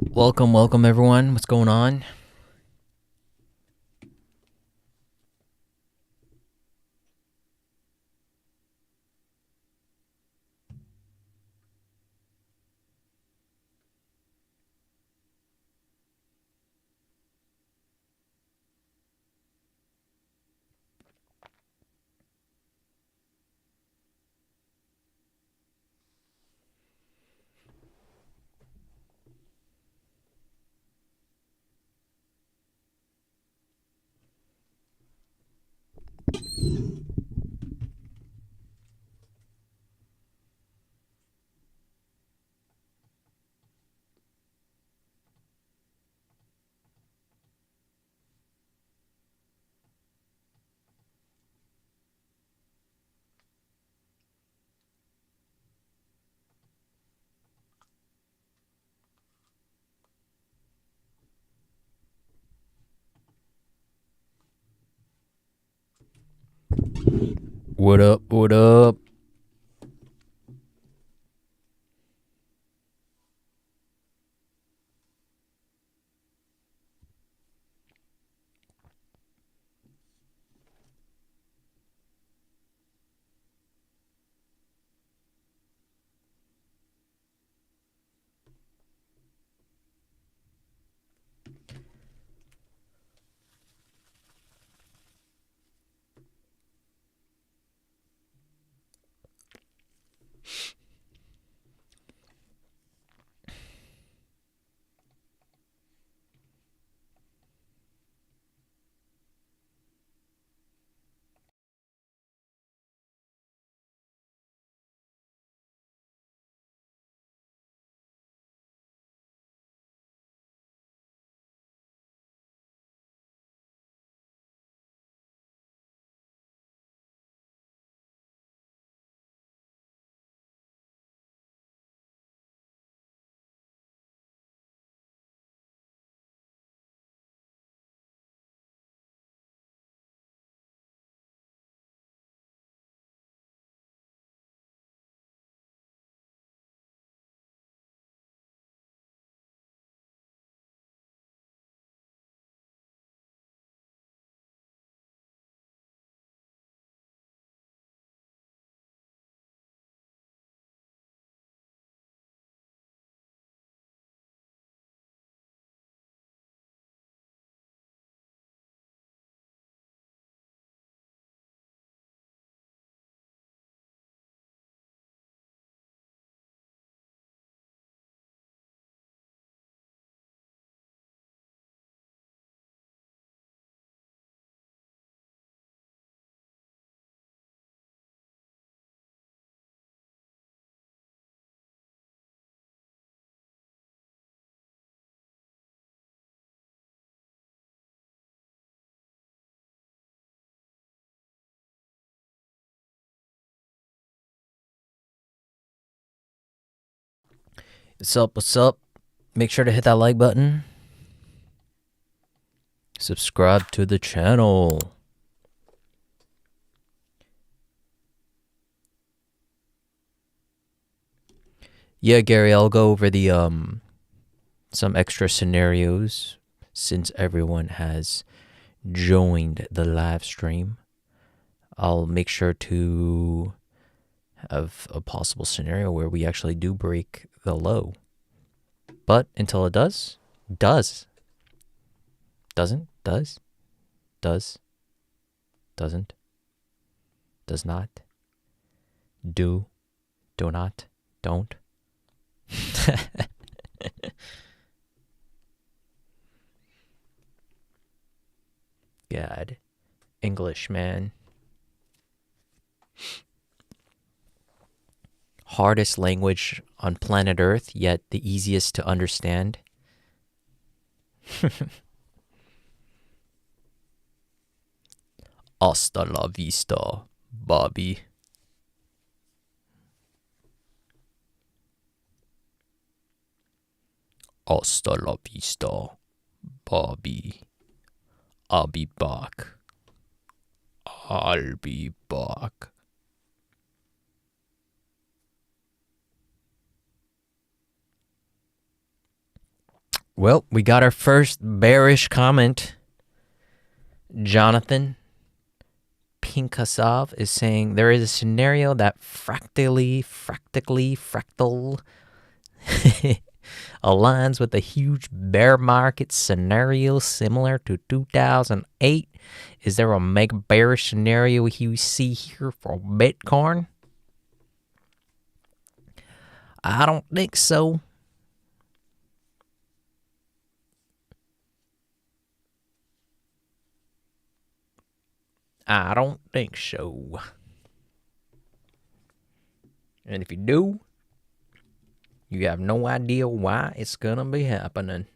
Welcome everyone. What's going on? What up? What up? What's up? What's up? Make sure to hit that like button. Subscribe to the channel. Yeah, Gary, I'll go over the some extra scenarios since everyone has joined the live stream. I'll make sure to have a possible scenario where we actually do break the low. But until it doesn't, does not, do not, don't. God, English, man. Hardest language on planet Earth, yet the easiest to understand. Hasta la vista, Bobby. Hasta la vista, Bobby. I'll be back. I'll be back. Well, we got our first bearish comment. Jonathan Pinkasov is saying there is a scenario that fractal aligns with a huge bear market scenario similar to 2008. Is there a mega bearish scenario you see here for Bitcoin? I don't think so. I don't think so. And if you do, you have no idea why it's gonna be happening.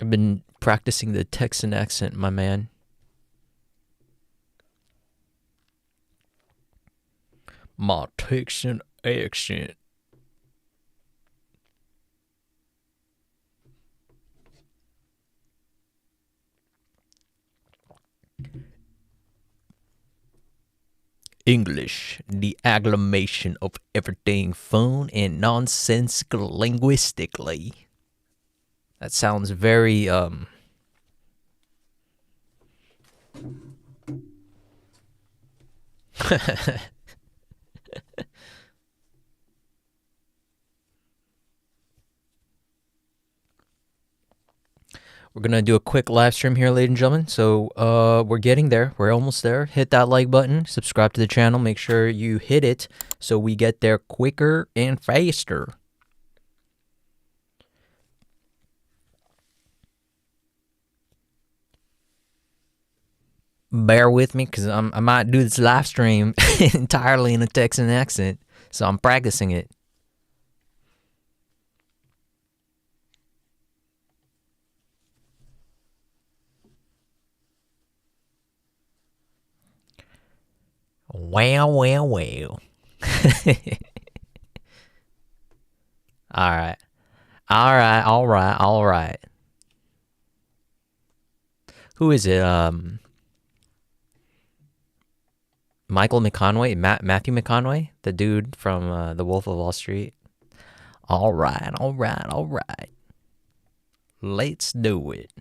I've been practicing the Texan accent, my man. My Texan accent. English, the agglomeration of everything fun and nonsensical linguistically. That sounds very, We're going to do a quick live stream here, ladies and gentlemen. So we're getting there. We're almost there. Hit that like button. Subscribe to the channel. Make sure you hit it so we get there quicker and faster. Bear with me because I might do this live stream entirely in a Texan accent. So I'm practicing it. Well. All right. Who is it? Michael McConaughey? Matthew McConaughey? The dude from The Wolf of Wall Street? All right. Let's do it.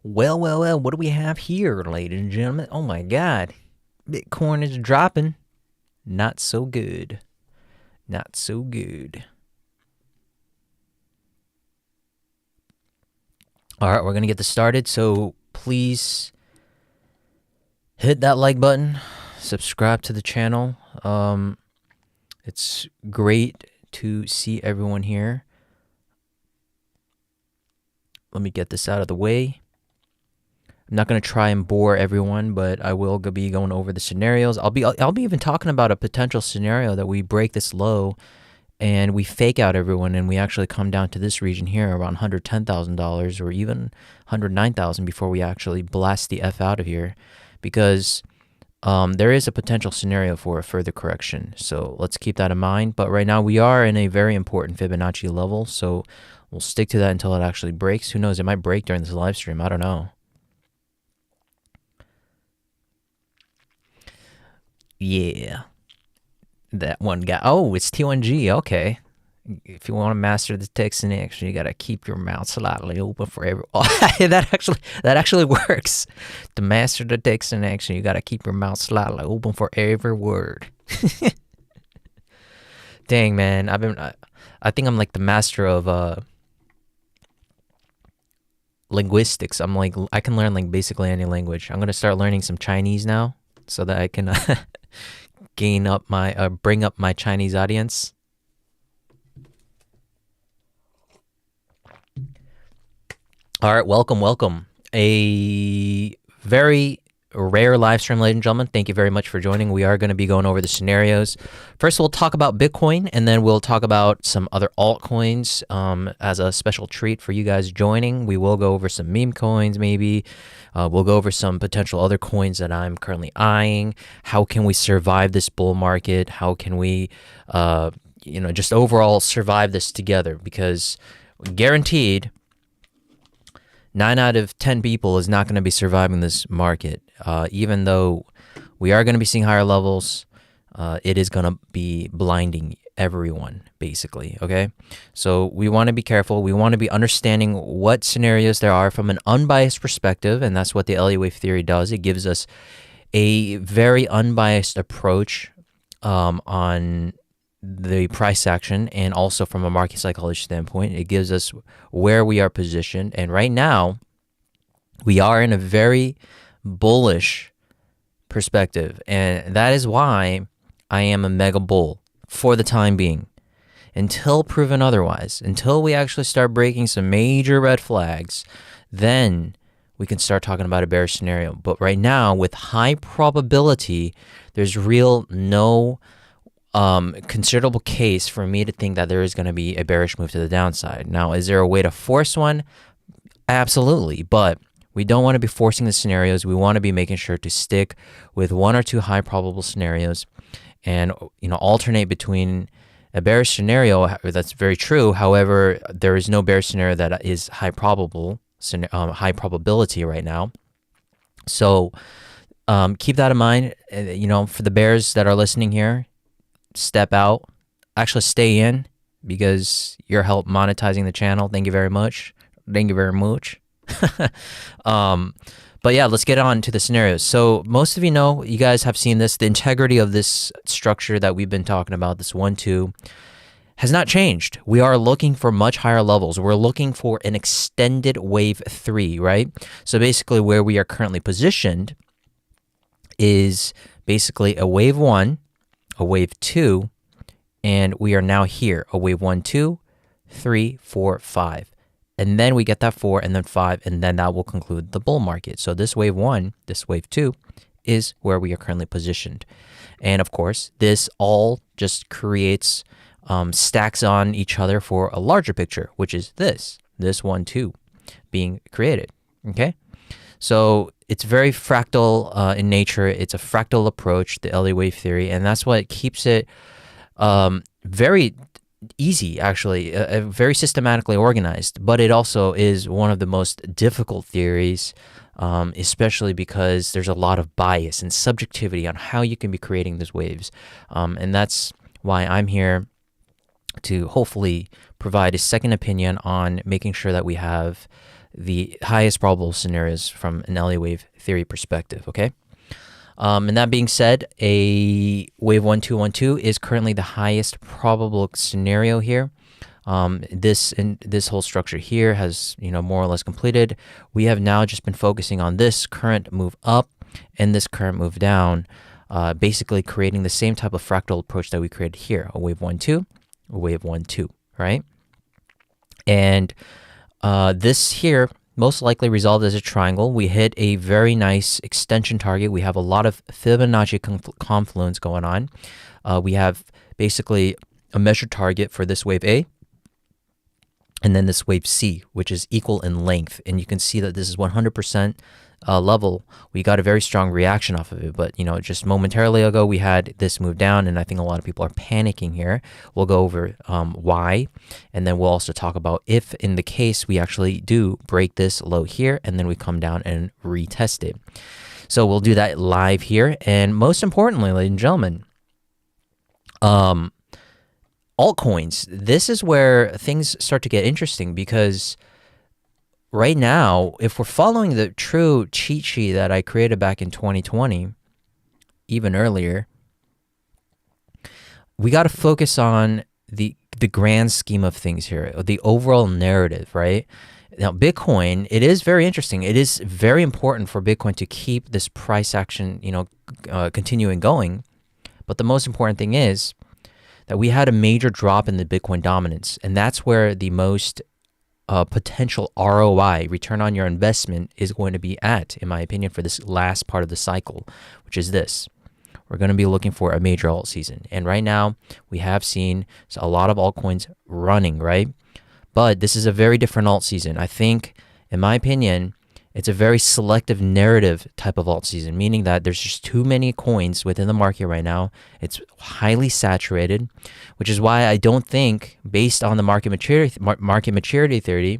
Well, what do we have here, ladies and gentlemen? Oh my God. Bitcoin is dropping. Not so good. Not so good. All right, we're going to get this started. So please hit that like button. Subscribe to the channel. It's great to see everyone here. Let me get this out of the way. I'm not going to try and bore everyone, but I will be going over the scenarios. I'll be even talking about a potential scenario that we break this low and we fake out everyone and we actually come down to this region here around $110,000 or even $109,000 before we actually blast the F out of here, because there is a potential scenario for a further correction. So let's keep that in mind. But right now we are in a very important Fibonacci level, so we'll stick to that until it actually breaks. Who knows? It might break during this live stream. I don't know. Yeah. That one guy. Oh, it's T1G. Okay. If you want to master the text in action, you gotta keep your mouth slightly open for every. Oh, that actually works. To master the text in action, you gotta keep your mouth slightly open for every word. Dang, man, I think I'm like the master of linguistics. I'm like, I can learn like basically any language. I'm gonna start learning some Chinese now so that I can bring up my Chinese audience. All right, welcome. A very rare live stream, ladies and gentlemen. Thank you very much for joining. We are going to be going over the scenarios. First, we'll talk about Bitcoin, and then we'll talk about some other altcoins as a special treat for you guys joining. We will go over some meme coins, maybe. We'll go over some potential other coins that I'm currently eyeing. How can we survive this bull market? How can we, just overall survive this together? Because guaranteed, 9 out of 10 people is not going to be surviving this market. Even though we are going to be seeing higher levels, it is going to be blinding everyone, basically, okay? So we want to be careful. We want to be understanding what scenarios there are from an unbiased perspective, and that's what the Elliott wave theory does. It gives us a very unbiased approach on the price action, and also from a market psychology standpoint, it gives us where we are positioned. And right now, we are in a very bullish perspective, and that is why I am a mega bull for the time being, until proven otherwise. Until we actually start breaking some major red flags, then we can start talking about a bearish scenario. But right now, with high probability, there's no considerable case for me to think that there is going to be a bearish move to the downside. Now, is there a way to force one? Absolutely, but we don't want to be forcing the scenarios. We want to be making sure to stick with 1 or 2 high probable scenarios, and alternate between a bearish scenario. That's very true. However, there is no bearish scenario that is high probability right now. So keep that in mind. For the bears that are listening here, step out, actually stay in, because your help monetizing the channel. Thank you very much. But yeah, let's get on to the scenarios. So most of you guys have seen this. The integrity of this structure that we've been talking about, this 1-2, has not changed. We are looking for much higher levels. We're looking for an extended wave 3, right? So basically where we are currently positioned is basically a wave 1, a wave 2, and we are now here, a wave 1, 2, 3, 4, 5. And then we get that 4 and then 5, and then that will conclude the bull market. So this wave 1, this wave 2 is where we are currently positioned. And of course, this all just creates stacks on each other for a larger picture, which is this 1, 2 being created, okay? So it's very fractal in nature. It's a fractal approach, the Elliott wave theory, and that's what keeps it very easy, actually, very systematically organized. But it also is one of the most difficult theories, especially because there's a lot of bias and subjectivity on how you can be creating these waves. And that's why I'm here to hopefully provide a second opinion on making sure that we have the highest probable scenarios from an Elliott wave theory perspective, okay? And that being said, a wave 1, 2, 1, 2 is currently the highest probable scenario here. This whole structure here has, more or less completed. We have now just been focusing on this current move up and this current move down, basically creating the same type of fractal approach that we created here, a wave 1, 2, a wave 1, 2, right? And this here most likely resolved as a triangle. We hit a very nice extension target. We have a lot of Fibonacci confluence going on. We have basically a measured target for this wave A, and then this wave C, which is equal in length. And you can see that this is 100% level. We got a very strong reaction off of it, but just momentarily ago we had this move down, and I think a lot of people are panicking here. We'll go over why, and then we'll also talk about if in the case we actually do break this low here and then we come down and retest it. So we'll do that live here. And most importantly, ladies and gentlemen, altcoins, this is where things start to get interesting, because right now, if we're following the true cheat sheet that I created back in 2020, even earlier, we got to focus on the grand scheme of things here, the overall narrative, right? Now, Bitcoin, it is very interesting. It is very important for Bitcoin to keep this price action, continuing going. But the most important thing is that we had a major drop in the Bitcoin dominance, and that's where the most potential ROI, return on your investment, is going to be at, in my opinion, for this last part of the cycle, which is this. We're going to be looking for a major alt season. And right now, we have seen a lot of altcoins running, right? But this is a very different alt season. I think, in my opinion, it's a very selective narrative type of alt season, meaning that there's just too many coins within the market right now. It's highly saturated, which is why I don't think, based on the market maturity theory,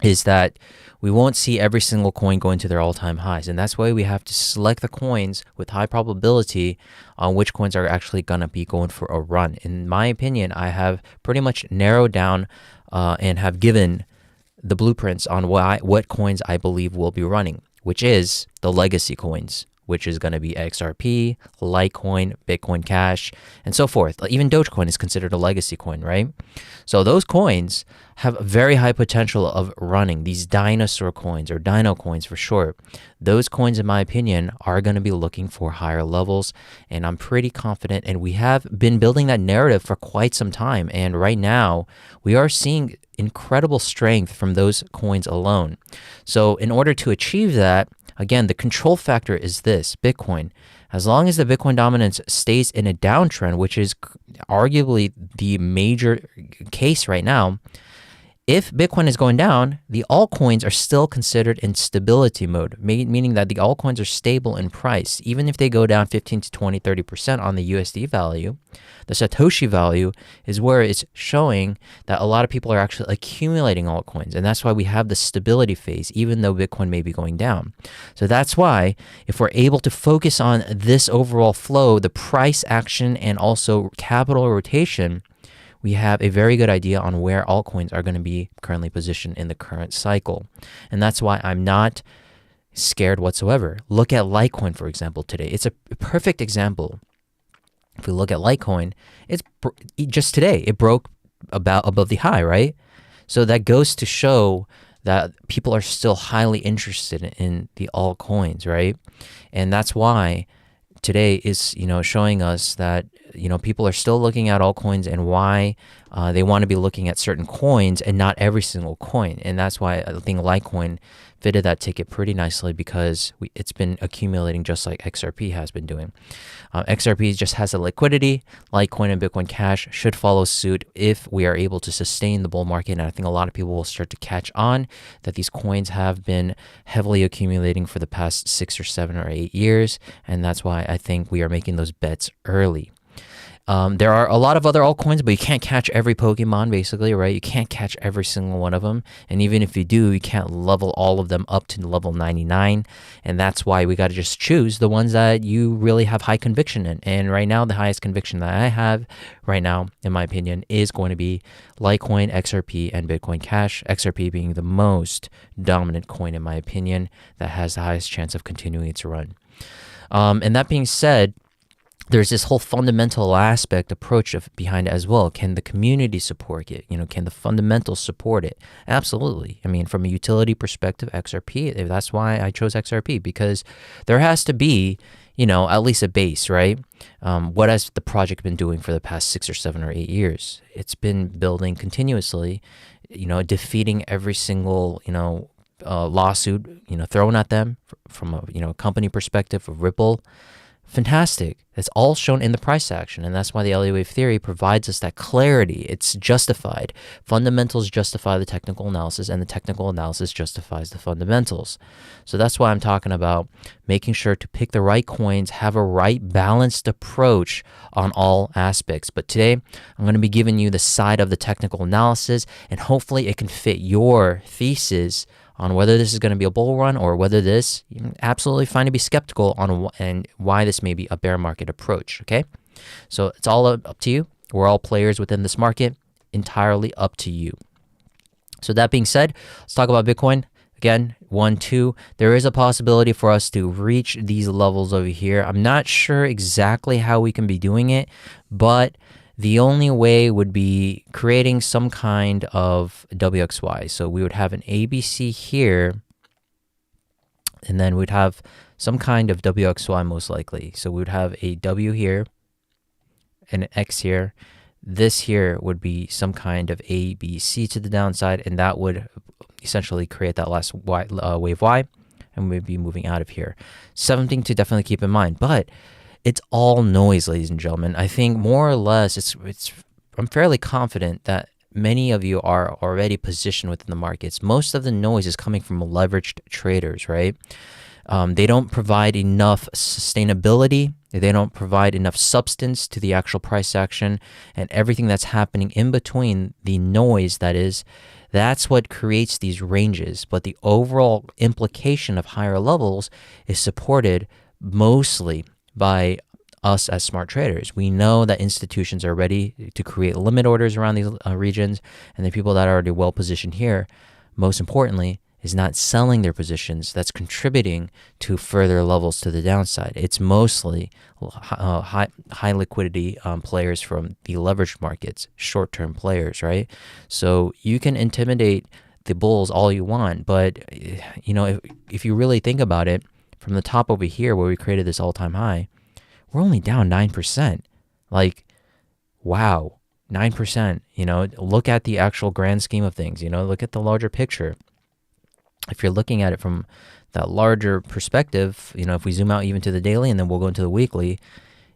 is that we won't see every single coin going to their all-time highs. And that's why we have to select the coins with high probability on which coins are actually going to be going for a run. In my opinion, I have pretty much narrowed down and have given the blueprints on what coins I believe will be running, which is the legacy coins, which is going to be XRP, Litecoin, Bitcoin Cash, and so forth. Even Dogecoin is considered a legacy coin, right? So those coins have very high potential of running. These dinosaur coins, or dino coins for short, those coins, in my opinion, are going to be looking for higher levels, and I'm pretty confident, and we have been building that narrative for quite some time, and right now we are seeing incredible strength from those coins alone. So in order to achieve that, again, the control factor is this: Bitcoin. As long as the Bitcoin dominance stays in a downtrend, which is arguably the major case right now, if Bitcoin is going down, the altcoins are still considered in stability mode, meaning that the altcoins are stable in price. Even if they go down 15 to 20, 30% on the USD value, the Satoshi value is where it's showing that a lot of people are actually accumulating altcoins. And that's why we have the stability phase, even though Bitcoin may be going down. So that's why if we're able to focus on this overall flow, the price action, and also capital rotation, we have a very good idea on where altcoins are going to be currently positioned in the current cycle. And that's why I'm not scared whatsoever. Look at Litecoin, for example, today. It's a perfect example. If we look at Litecoin, it's just today, it broke above the high, right? So that goes to show that people are still highly interested in the altcoins, right? And that's why today is, showing us that, people are still looking at altcoins, and why they want to be looking at certain coins and not every single coin. And that's why I think Litecoin fitted that ticket pretty nicely, because it's been accumulating just like XRP has been doing. XRP just has the liquidity. Litecoin and Bitcoin Cash should follow suit if we are able to sustain the bull market. And I think a lot of people will start to catch on that these coins have been heavily accumulating for the past 6 or 7 or 8 years. And that's why I think we are making those bets early. There are a lot of other altcoins, but you can't catch every Pokemon, basically, right? You can't catch every single one of them. And even if you do, you can't level all of them up to level 99. And that's why we got to just choose the ones that you really have high conviction in. And right now, the highest conviction that I have right now, in my opinion, is going to be Litecoin, XRP, and Bitcoin Cash. XRP being the most dominant coin, in my opinion, that has the highest chance of continuing its run. And that being said, there's this whole fundamental aspect approach behind it as well. Can the community support it? Can the fundamentals support it? Absolutely. I mean, from a utility perspective, XRP, that's why I chose XRP, because there has to be, at least a base, right? What has the project been doing for the past 6 or 7 or 8 years? It's been building continuously, defeating every single, lawsuit, thrown at them from a, company perspective of Ripple. Fantastic. It's all shown in the price action, and that's why the Elliott wave theory provides us that clarity. It's justified. Fundamentals justify the technical analysis, and the technical analysis justifies the fundamentals. So that's why I'm talking about making sure to pick the right coins, have a right balanced approach on all aspects. But today, I'm going to be giving you the side of the technical analysis, and hopefully it can fit your thesis on whether this is going to be a bull run, or whether this, absolutely fine to be skeptical on, and why this may be a bear market approach, okay? So it's all up to you. We're all players within this market, entirely up to you. So that being said, let's talk about Bitcoin. Again, 1, 2, there is a possibility for us to reach these levels over here. I'm not sure exactly how we can be doing it, but the only way would be creating some kind of WXY. So we would have an ABC here, and then we'd have some kind of WXY most likely. So we would have a W here and an X here. This here would be some kind of ABC to the downside, and that would essentially create that last wave Y, and we'd be moving out of here. Something to definitely keep in mind, but it's all noise, ladies and gentlemen. I think more or less I'm fairly confident that many of you are already positioned within the markets. Most of the noise is coming from leveraged traders, right? They don't provide enough sustainability. They don't provide enough substance to the actual price action, and everything that's happening in between the noise that's what creates these ranges. But the overall implication of higher levels is supported mostly by us as smart traders. We know that institutions are ready to create limit orders around these regions, and the people that are already well positioned here, most importantly, is not selling their positions. That's contributing to further levels to the downside. It's mostly high liquidity players from the leveraged markets, short-term players, right? So you can intimidate the bulls all you want, but if you really think about it, from the top over here where we created this all-time high, we're only down 9%. Like, wow, 9%. Look at the actual grand scheme of things. Look at the larger picture. If you're looking at it from that larger perspective, if we zoom out even to the daily and then we'll go into the weekly,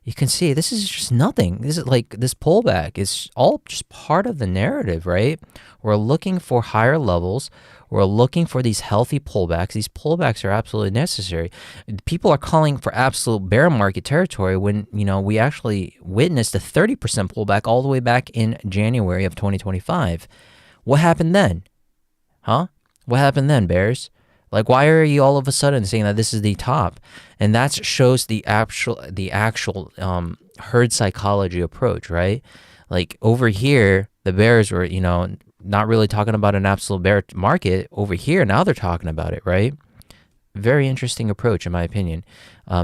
you can see this is just nothing. This is like this pullback is all just part of the narrative, right? We're looking for higher levels. We're looking for these healthy pullbacks. These pullbacks are absolutely necessary. People are calling for absolute bear market territory when, we actually witnessed a 30% pullback all the way back in January of 2025. What happened then? Huh? What happened then, bears? Like, why are you all of a sudden saying that this is the top? And that shows the actual herd psychology approach, right? Like over here, the bears were, not really talking about an absolute bear market. Over here, now they're talking about it, right? Very interesting approach, in my opinion.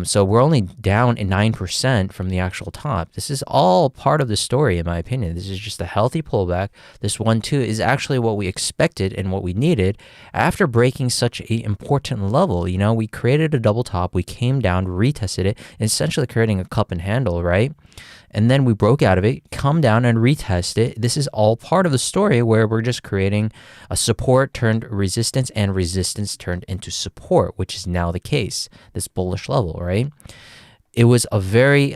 So we're only down 9% from the actual top. This is all part of the story, in my opinion. This is just a healthy pullback. This 1-2 is actually what we expected and what we needed after breaking such an important level. We created a double top. We came down, retested it, essentially creating a cup and handle, right? And then we broke out of it, come down and retest it. This is all part of the story where we're just creating a support turned resistance and resistance turned into support, which is now the case, this bullish level, right? It was a very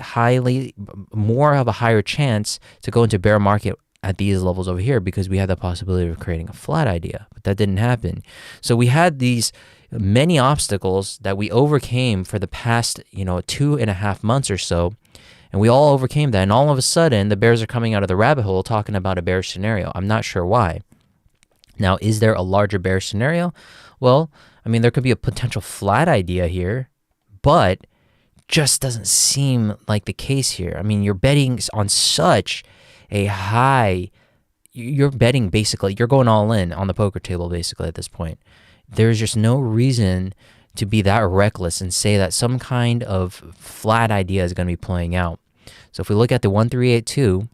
more of a higher chance to go into bear market at these levels over here because we had the possibility of creating a flat idea, but that didn't happen. So we had these many obstacles that we overcame for the past, 2.5 months or so. And we all overcame that. And all of a sudden, the bears are coming out of the rabbit hole talking about a bearish scenario. I'm not sure why. Now, is there a larger bearish scenario? Well, there could be a potential flat idea here, but just doesn't seem like the case here. You're betting on such a high, you're betting basically, you're going all in on the poker table basically at this point. There's just no reason to be that reckless and say that some kind of flat idea is going to be playing out. So if we look at the 1382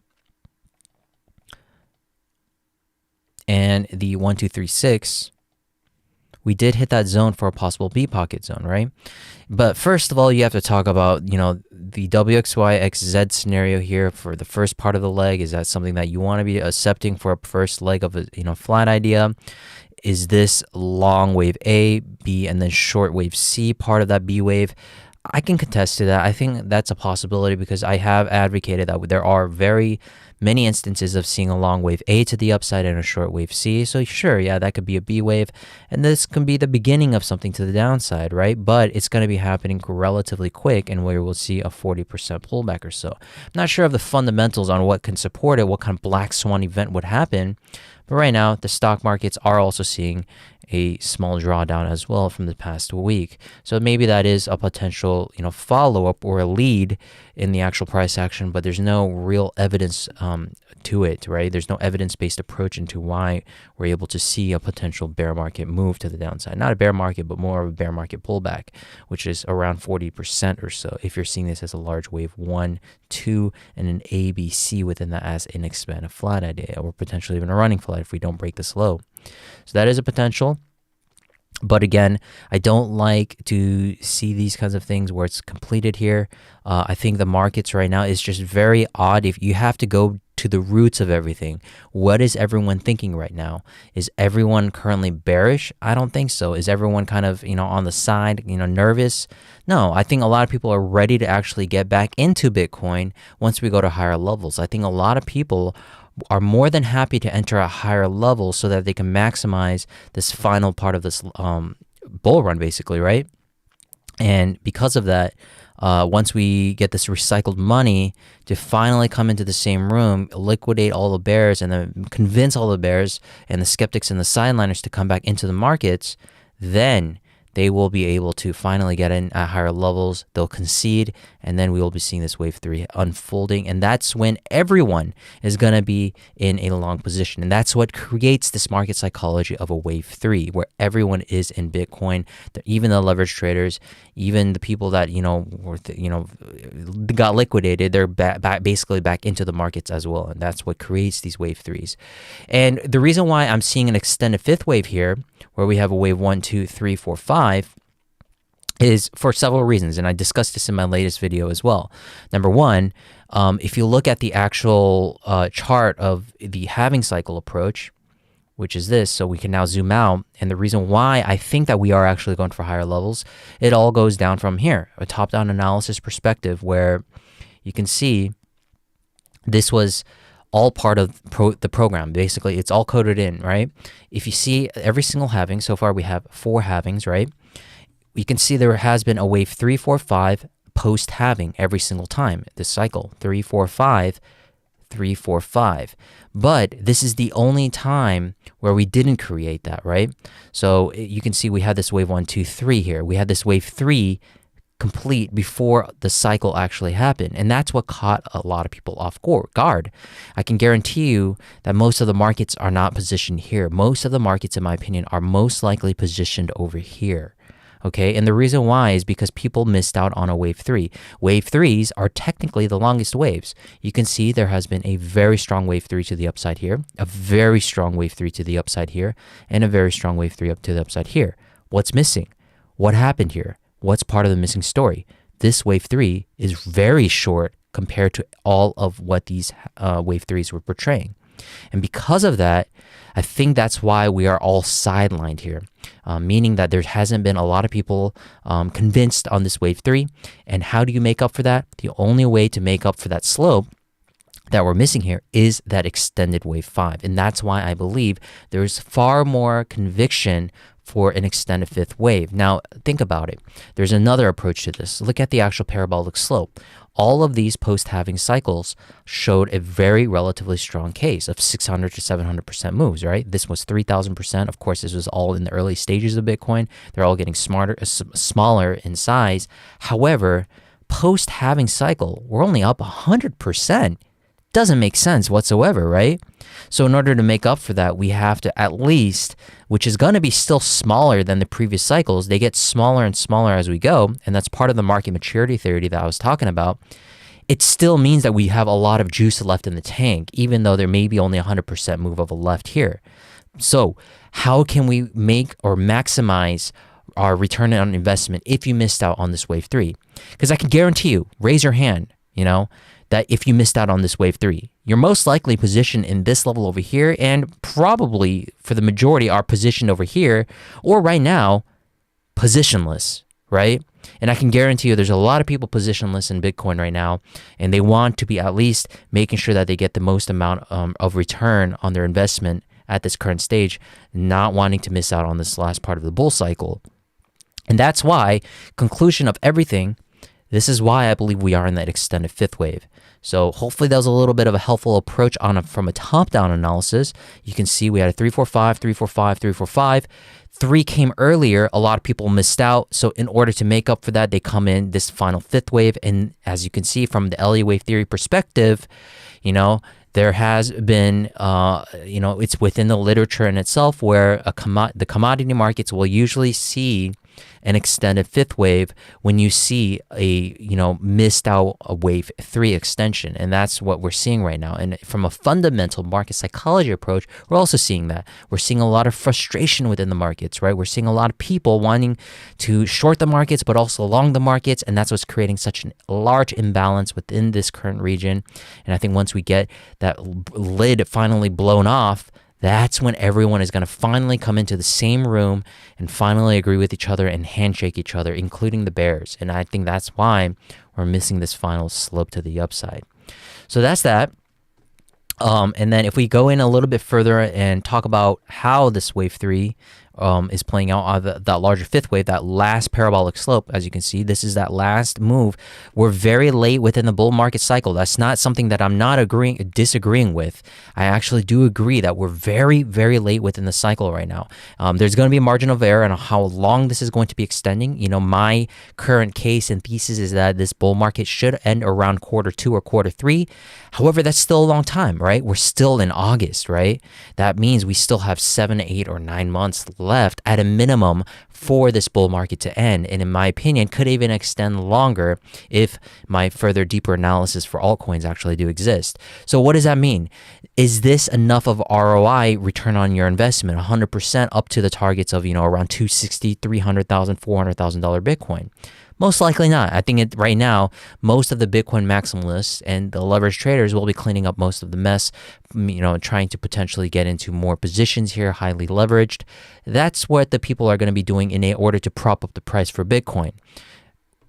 and the 1236, we did hit that zone for a possible B pocket zone, right? But first of all, you have to talk about, the WXY/XZ scenario here for the first part of the leg. Is that something that you want to be accepting for a first leg of a, flat idea? Is this long wave A, B, and then short wave C part of that B wave? I can contest to that. I think that's a possibility because I have advocated that there are very many instances of seeing a long wave A to the upside and a short wave C. So sure, yeah, that could be a B wave. And this can be the beginning of something to the downside, right? But it's going to be happening relatively quick and where we'll see a 40% pullback or so. I'm not sure of the fundamentals on what can support it, what kind of black swan event would happen. But right now, the stock markets are also seeing a small drawdown as well from the past week. So maybe that is a potential, follow-up or a lead in the actual price action, but there's no real evidence to it, right? There's no evidence-based approach into why we're able to see a potential bear market move to the downside. Not a bear market, but more of a bear market pullback, which is around 40% or so. If you're seeing this as a large wave 1, 2, and an A, B, C within that as an expanded flat idea, or potentially even a running flat if we don't break this low. So that is a potential. But again, I don't like to see these kinds of things where it's completed here. I think the markets right now is just very odd. If you have to go to the roots of everything, what is everyone thinking right now? Is everyone currently bearish? I don't think so. Is everyone kind of, on the side, nervous? No, I think a lot of people are ready to actually get back into Bitcoin once we go to higher levels. I think a lot of people are more than happy to enter a higher level so that they can maximize this final part of this bull run, basically, right? And because of that, once we get this recycled money to finally come into the same room, liquidate all the bears, and then convince all the bears and the skeptics and the sideliners to come back into the markets, then they will be able to finally get in at higher levels. They'll concede, and then we will be seeing this wave 3 unfolding. And that's when everyone is going to be in a long position. And that's what creates this market psychology of a wave 3, where everyone is in Bitcoin. Even the leverage traders, even the people that, got liquidated, they're basically back into the markets as well. And that's what creates these wave 3s. And the reason why I'm seeing an extended fifth wave here, where we have a wave 1, 2, 3, 4, 5, is for several reasons, and I discussed this in my latest video as well. Number one, if you look at the actual chart of the halving cycle approach, which is this, so we can now zoom out, and the reason why I think that we are actually going for higher levels, it all goes down from here, a top-down analysis perspective, where you can see this was all part of the program. Basically, it's all coded in, right? If you see every single halving, so far we have 4 halvings, right? You can see there has been a wave 3, 4, 5 post-halving every single time this cycle. 3, 4, 5, 3, 4, 5. But this is the only time where we didn't create that, right? So you can see we had this wave 1, 2, 3 here. We had this wave 3 complete before the cycle actually happened. And that's what caught a lot of people off guard. I can guarantee you that most of the markets are not positioned here. Most of the markets, in my opinion, are most likely positioned over here. Okay, and the reason why is because people missed out on a wave 3. Wave 3s are technically the longest waves. You can see there has been a very strong wave 3 to the upside here, a very strong wave 3 to the upside here, and a very strong wave 3 up to the upside here. What's missing? What happened here? What's part of the missing story? This wave 3 is very short compared to all of what these wave 3s were portraying. And because of that, I think that's why we are all sidelined here, meaning that there hasn't been a lot of people convinced on this wave 3. And how do you make up for that? The only way to make up for that slope that we're missing here is that extended wave 5. And that's why I believe there's far more conviction for an extended fifth wave. Now, think about it. There's another approach to this. Look at the actual parabolic slope. All of these post-halving cycles showed a very relatively strong case of 600 to 700% moves, right? This was 3,000%. Of course, this was all in the early stages of Bitcoin. They're all getting smaller in size. However, post-halving cycle, we're only up 100%. Doesn't make sense whatsoever, right? So in order to make up for that, we have to at least, which is going to be still smaller than the previous cycles, they get smaller and smaller as we go, and that's part of the market maturity theory that I was talking about. It still means that we have a lot of juice left in the tank, even though there may be only 100% move of a left here. So how can we make or maximize our return on investment if you missed out on this wave 3? Because I can guarantee you, raise your hand, that if you missed out on this wave 3, you're most likely positioned in this level over here, and probably for the majority are positioned over here, or right now, positionless, right? And I can guarantee you there's a lot of people positionless in Bitcoin right now, and they want to be at least making sure that they get the most amount of return on their investment at this current stage, not wanting to miss out on this last part of the bull cycle. And that's why, conclusion of everything, this is why I believe we are in that extended fifth wave. So hopefully that was a little bit of a helpful approach from a top-down analysis. You can see we had a 345, 345, 345. 3 came earlier. A lot of people missed out. So in order to make up for that, they come in this final fifth wave. And as you can see from the Elliott wave theory perspective, There has been, it's within the literature in itself where the commodity markets will usually see an extended fifth wave when you see a missed out a wave 3 extension, and that's what we're seeing right now. And from a fundamental market psychology approach, we're also seeing that. We're seeing a lot of frustration within the markets, right? We're seeing a lot of people wanting to short the markets but also long the markets, and that's what's creating such a large imbalance within this current region. And I think once we get that lid finally blown off, that's when everyone is going to finally come into the same room and finally agree with each other and handshake each other, including the bears. And I think that's why we're missing this final slope to the upside. So that's that. And then if we go in a little bit further and talk about how this wave 3 is playing out, that larger fifth wave, that last parabolic slope, as you can see, this is that last move. We're very late within the bull market cycle. That's not something that I'm not disagreeing with. I actually do agree that we're very, very late within the cycle right now. There's going to be a margin of error on how long this is going to be extending. My current case and thesis is that this bull market should end around Q2 or Q3. However, that's still a long time, right? We're still in August, right? That means we still have 7, 8, or 9 months left at a minimum for this bull market to end, and in my opinion could even extend longer if my further deeper analysis for altcoins actually do exist. So what does that mean? Is this enough of ROI, return on your investment, 100% up to the targets of around $260,000, $300,000, $400,000 Bitcoin? Most likely not. I think right now, most of the Bitcoin maximalists and the leverage traders will be cleaning up most of the mess, trying to potentially get into more positions here, highly leveraged. That's what the people are going to be doing in order to prop up the price for Bitcoin.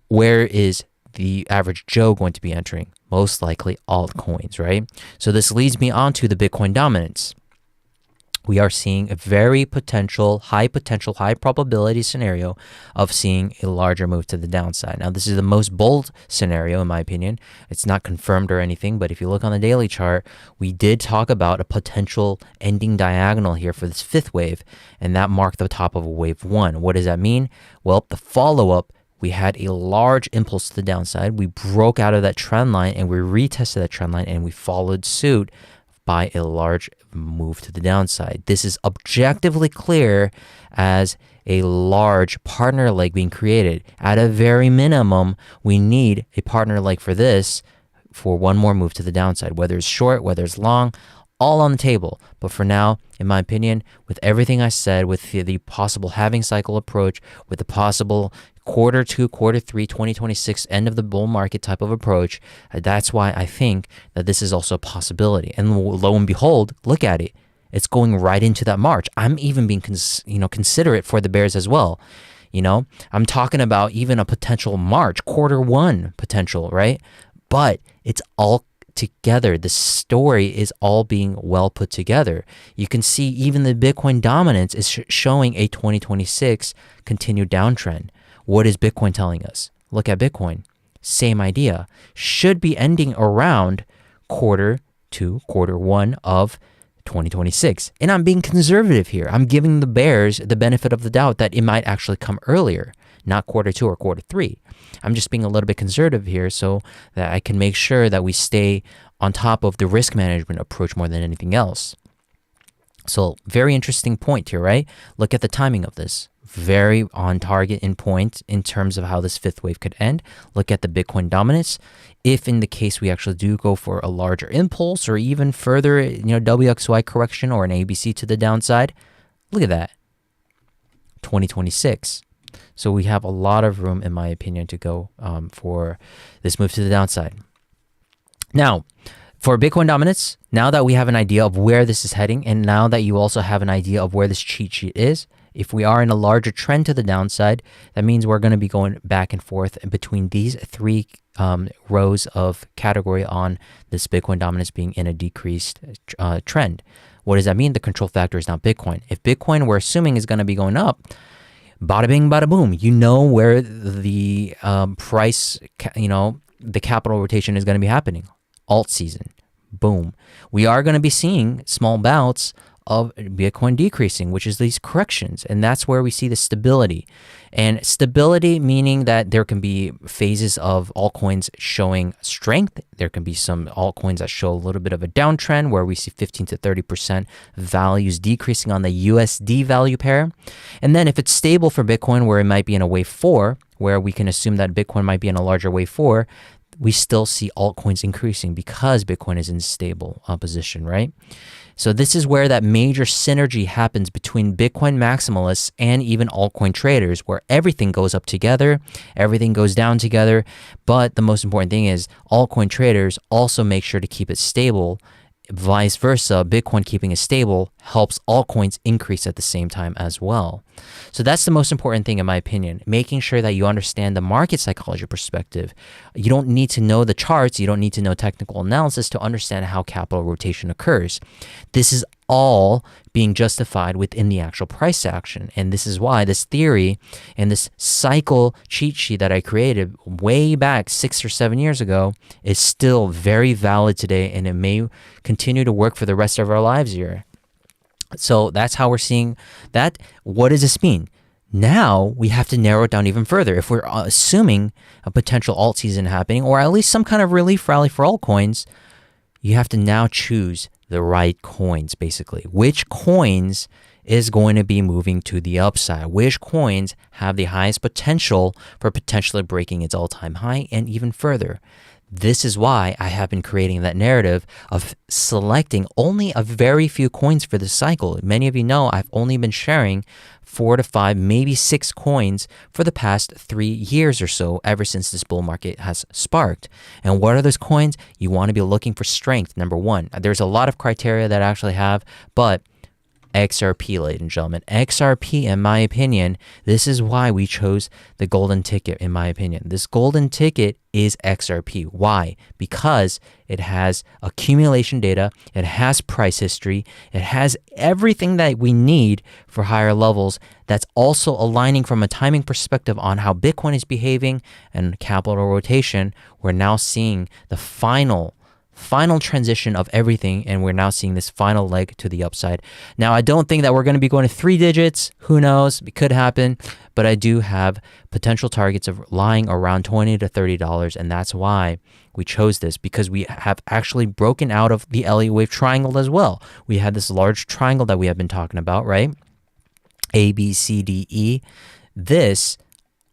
Where is the average Joe going to be entering? Most likely altcoins, right? So this leads me on to the Bitcoin dominance. We are seeing a very high probability scenario of seeing a larger move to the downside. Now, this is the most bold scenario, in my opinion. It's not confirmed or anything, but if you look on the daily chart, we did talk about a potential ending diagonal here for this fifth wave, and that marked the top of a wave 1. What does that mean? Well, the follow-up, we had a large impulse to the downside. We broke out of that trend line, and we retested that trend line, and we followed suit by a large move to the downside. This is objectively clear as a large partner leg being created. At a very minimum, we need a partner leg for this for one more move to the downside, whether it's short, whether it's long, all on the table. But for now, in my opinion, with everything I said, with the possible halving cycle approach, with the possible Q2, Q3, 2026 end of the bull market type of approach, that's why I think that this is also a possibility. And lo and behold, look at it. It's going right into that March. I'm even being considerate for the bears as well. I'm talking about even a potential March, Q1 potential, right? But it's all together. The story is all being well put together. You can see even the Bitcoin dominance is showing a 2026 continued downtrend. What is Bitcoin telling us? Look at Bitcoin. Same idea. Should be ending around Q2, Q1 of 2026. And I'm being conservative here. I'm giving the bears the benefit of the doubt that it might actually come earlier, not Q2 or Q3. I'm just being a little bit conservative here so that I can make sure that we stay on top of the risk management approach more than anything else. So very interesting point here, right? Look at the timing of this. Very on target in point in terms of how this fifth wave could end. Look at the Bitcoin dominance. If in the case we actually do go for a larger impulse or even further, WXY correction or an ABC to the downside, look at that. 2026. So we have a lot of room, in my opinion, to go for this move to the downside. Now, for Bitcoin dominance, now that we have an idea of where this is heading, and now that you also have an idea of where this cheat sheet is, if we are in a larger trend to the downside, that means we're going to be going back and forth between these three rows of category on this Bitcoin dominance being in a decreased trend. What does that mean? The control factor is not Bitcoin. If Bitcoin, we're assuming, is going to be going up, bada bing, bada boom, where the price, the capital rotation is going to be happening. Alt season. Boom. We are going to be seeing small bouts of Bitcoin decreasing, which is these corrections. And that's where we see the stability. And stability meaning that there can be phases of altcoins showing strength. There can be some altcoins that show a little bit of a downtrend where we see 15 to 30% values decreasing on the USD value pair. And then if it's stable for Bitcoin, where it might be in a wave 4, where we can assume that Bitcoin might be in a larger wave 4, we still see altcoins increasing because Bitcoin is in stable position, right? So this is where that major synergy happens between Bitcoin maximalists and even altcoin traders, where everything goes up together, everything goes down together. But the most important thing is altcoin traders also make sure to keep it stable. Vice versa, Bitcoin keeping it stable helps altcoins increase at the same time as well. So that's the most important thing in my opinion, making sure that you understand the market psychology perspective. You don't need to know the charts, you don't need to know technical analysis to understand how capital rotation occurs. This is all being justified within the actual price action. And this is why this theory and this cycle cheat sheet that I created way back 6 or 7 years ago is still very valid today, and it may continue to work for the rest of our lives here. So that's how we're seeing that. What does this mean? Now we have to narrow it down even further. If we're assuming a potential alt season happening, or at least some kind of relief rally for altcoins, you have to now choose the right coins, basically. Which coins is going to be moving to the upside? Which coins have the highest potential for potentially breaking its all-time high and even further? This is why I have been creating that narrative of selecting only a very few coins for this cycle. Many of you know I've only been sharing 4 to 5, maybe 6 coins for the past 3 years or so, ever since this bull market has sparked. And what are those coins? You want to be looking for strength, number one. There's a lot of criteria that I actually have, but XRP, ladies and gentlemen. XRP, in my opinion, this is why we chose the golden ticket, in my opinion. This golden ticket is XRP. Why? Because it has accumulation data, it has price history, it has everything that we need for higher levels. That's also aligning from a timing perspective on how Bitcoin is behaving and capital rotation. We're now seeing the final transition of everything, and we're now seeing this final leg to the upside. Now, I don't think that we're going to be going to 3 digits. Who knows? It could happen, but I do have potential targets of lying around $20 to $30, and that's why we chose this, because we have actually broken out of the Elliott wave triangle as well. We had this large triangle that we have been talking about, right? A, B, C, D, E. This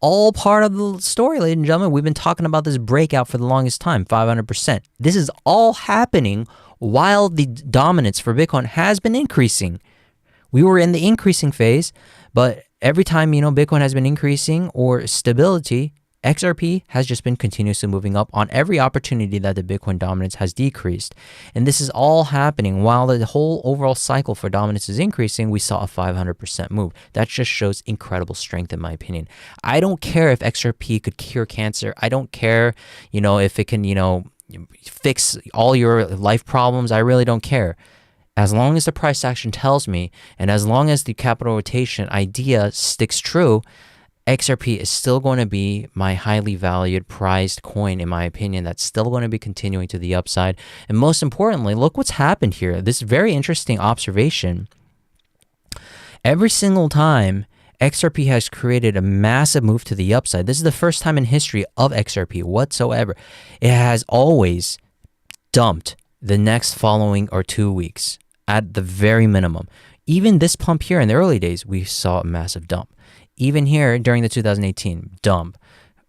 all part of the story, ladies and gentlemen. We've been talking about this breakout for the longest time, 500%. This is all happening while the dominance for Bitcoin has been increasing. We were in the increasing phase, but every time, Bitcoin has been increasing or stability, XRP has just been continuously moving up on every opportunity that the Bitcoin dominance has decreased. And this is all happening while the whole overall cycle for dominance is increasing. We saw a 500% move. That just shows incredible strength, in my opinion. I don't care if XRP could cure cancer. I don't care, if it can, fix all your life problems. I really don't care. As long as the price action tells me, and as long as the capital rotation idea sticks true, XRP is still going to be my highly valued, prized coin, in my opinion, that's still going to be continuing to the upside. And most importantly, look what's happened here. This very interesting observation. Every single time XRP has created a massive move to the upside, this is the first time in history of XRP whatsoever, it has always dumped the next following or 2 weeks at the very minimum. Even this pump here in the early days, we saw a massive dump. Even here during the 2018, dump,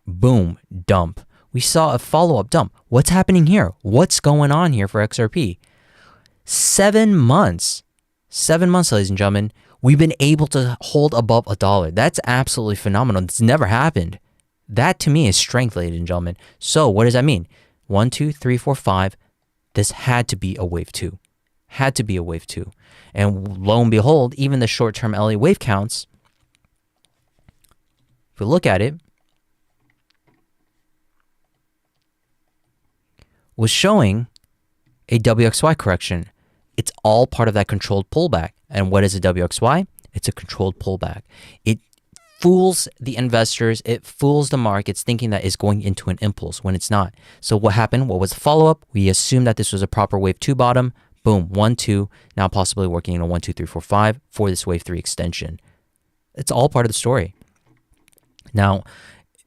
boom, dump. We saw a follow-up dump. What's happening here? What's going on here for XRP? 7 months, ladies and gentlemen, we've been able to hold above $1. That's absolutely phenomenal. It's never happened. That to me is strength, ladies and gentlemen. So what does that mean? 1, 2, 3, 4, 5. This had to be a wave 2. Had to be a wave 2. And lo and behold, even the short-term Elliott wave counts, if we look at it, was showing a WXY correction. It's all part of that controlled pullback. And what is a WXY? It's a controlled pullback. It fools the investors. It fools the markets thinking that it's going into an impulse when it's not. So what happened? What was the follow-up? We assumed that this was a proper wave 2 bottom. Boom, 1, 2, now possibly working in a 1, 2, 3, 4, 5 for this wave 3 extension. It's all part of the story. Now,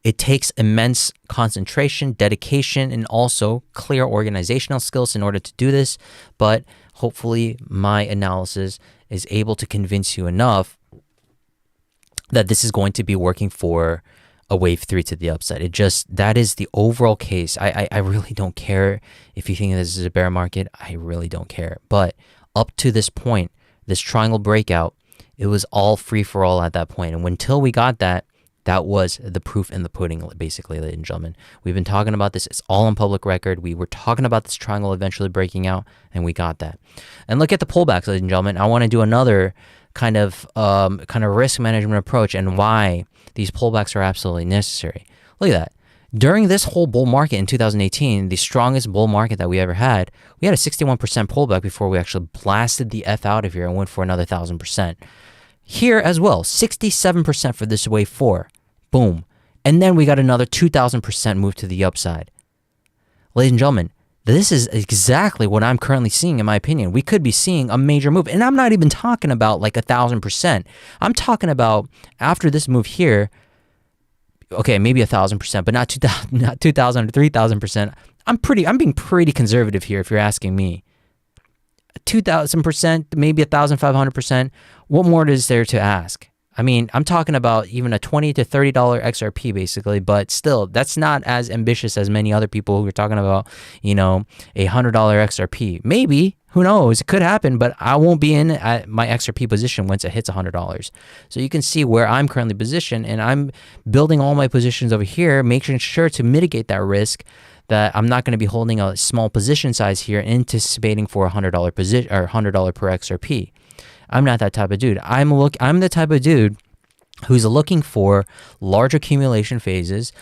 it takes immense concentration, dedication, and also clear organizational skills in order to do this, but hopefully my analysis is able to convince you enough that this is going to be working for a wave 3 to the upside. That is the overall case. I really don't care if you think this is a bear market. I really don't care. But up to this point, this triangle breakout, it was all free for all at that point. And until we got that, that was the proof in the pudding, basically, ladies and gentlemen. We've been talking about this. It's all on public record. We were talking about this triangle eventually breaking out, and we got that. And look at the pullbacks, ladies and gentlemen. I want to do another kind of risk management approach and why these pullbacks are absolutely necessary. Look at that. During this whole bull market in 2018, the strongest bull market that we ever had, we had a 61% pullback before we actually blasted the F out of here and went for another 1,000%. Here as well, 67% for this wave 4. Boom. And then we got another 2,000% move to the upside. Ladies and gentlemen, this is exactly what I'm currently seeing, in my opinion. We could be seeing a major move. And I'm not even talking about like 1,000%. I'm talking about after this move here, okay, maybe 1,000%, but not 2,000 or 3,000%. I'm being pretty conservative here if you're asking me. 2,000%, maybe 1,500%. What more is there to ask? I mean, I'm talking about even a $20 to $30 XRP basically, but still, that's not as ambitious as many other people who are talking about, a $100 XRP. Maybe, who knows? It could happen, but I won't be in my XRP position once it hits $100. So you can see where I'm currently positioned, and I'm building all my positions over here, making sure to mitigate that risk that I'm not going to be holding a small position size here, anticipating for a $100 position or $100 per XRP. I'm not that type of dude. I'm the type of dude who's looking for large accumulation phases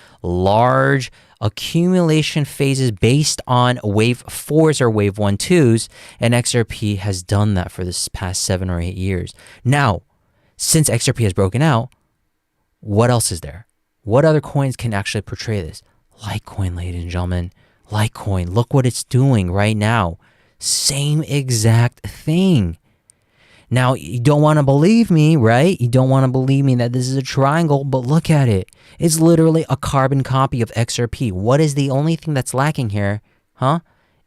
based on wave 4s or wave 1-2s, and XRP has done that for this past 7 or 8 years. Now, since XRP has broken out, what else is there? What other coins can actually portray this? Litecoin, ladies and gentlemen. Litecoin, look what it's doing right now. Same exact thing. Now, you don't want to believe me, right? You don't want to believe me that this is a triangle, but look at it. It's literally a carbon copy of XRP. What is the only thing that's lacking here? Huh?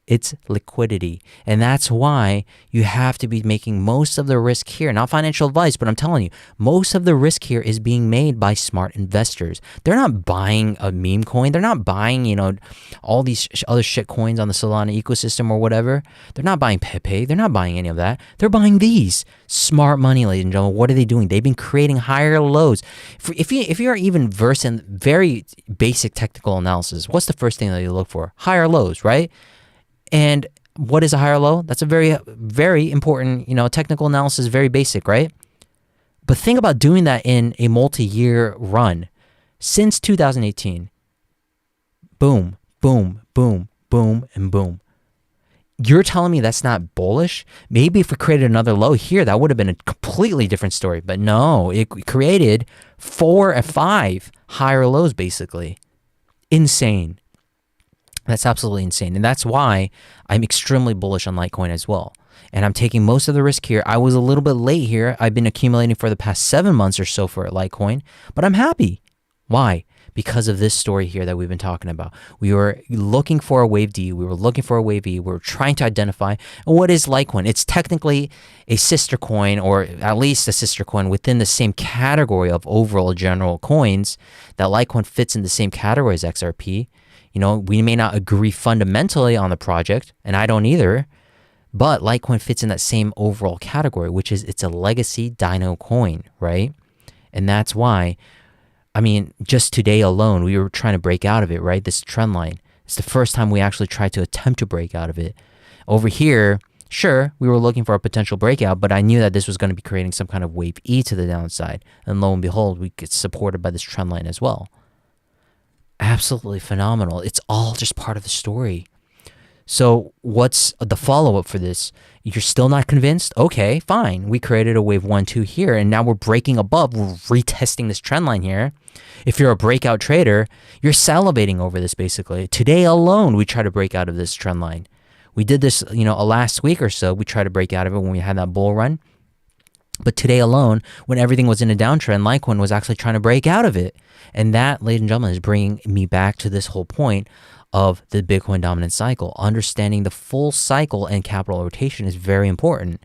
It's liquidity. And that's why you have to be making most of the risk here. Not financial advice, but I'm telling you, most of the risk here is being made by smart investors. They're not buying a meme coin. They're not buying, all these other shit coins on the Solana ecosystem or whatever. They're not buying Pepe. They're not buying any of that. They're buying these. Smart money, ladies and gentlemen. What are they doing? They've been creating higher lows. If you are even versed in very basic technical analysis, what's the first thing that you look for? Higher lows, right? And what is a higher low? That's a very, very important, technical analysis, very basic, right? But think about doing that in a multi-year run. Since 2018, boom, boom, boom, boom, and boom. You're telling me that's not bullish? Maybe if we created another low here, that would have been a completely different story. But no, it created 4 or 5 higher lows, basically. Insane. That's absolutely insane. And that's why I'm extremely bullish on Litecoin as well. And I'm taking most of the risk here. I was a little bit late here. I've been accumulating for the past 7 months or so for Litecoin, but I'm happy. Why? Because of this story here that we've been talking about. We were looking for a wave D. We were looking for a wave E. We were trying to identify what is Litecoin. It's technically a sister coin, or at least a sister coin within the same category of overall general coins. That Litecoin fits in the same category as XRP. We may not agree fundamentally on the project, and I don't either, but Litecoin fits in that same overall category, which is it's a legacy Dino coin, right? And that's why, just today alone, we were trying to break out of it, right? This trend line. It's the first time we actually tried to attempt to break out of it. Over here, sure, we were looking for a potential breakout, but I knew that this was going to be creating some kind of wave E to the downside. And lo and behold, we get supported by this trend line as well. Absolutely phenomenal. It's all just part of the story. So what's the follow-up for this? You're still not convinced? Okay, fine. We created a wave 1-2 here, and now we're breaking above. We're retesting this trend line here. If you're a breakout trader, you're salivating over this basically. Today alone, we try to break out of this trend line. We did this, last week or so. We tried to break out of it when we had that bull run. But today alone, when everything was in a downtrend, Litecoin was actually trying to break out of it. And that, ladies and gentlemen, is bringing me back to this whole point of the Bitcoin dominant cycle. Understanding the full cycle and capital rotation is very important.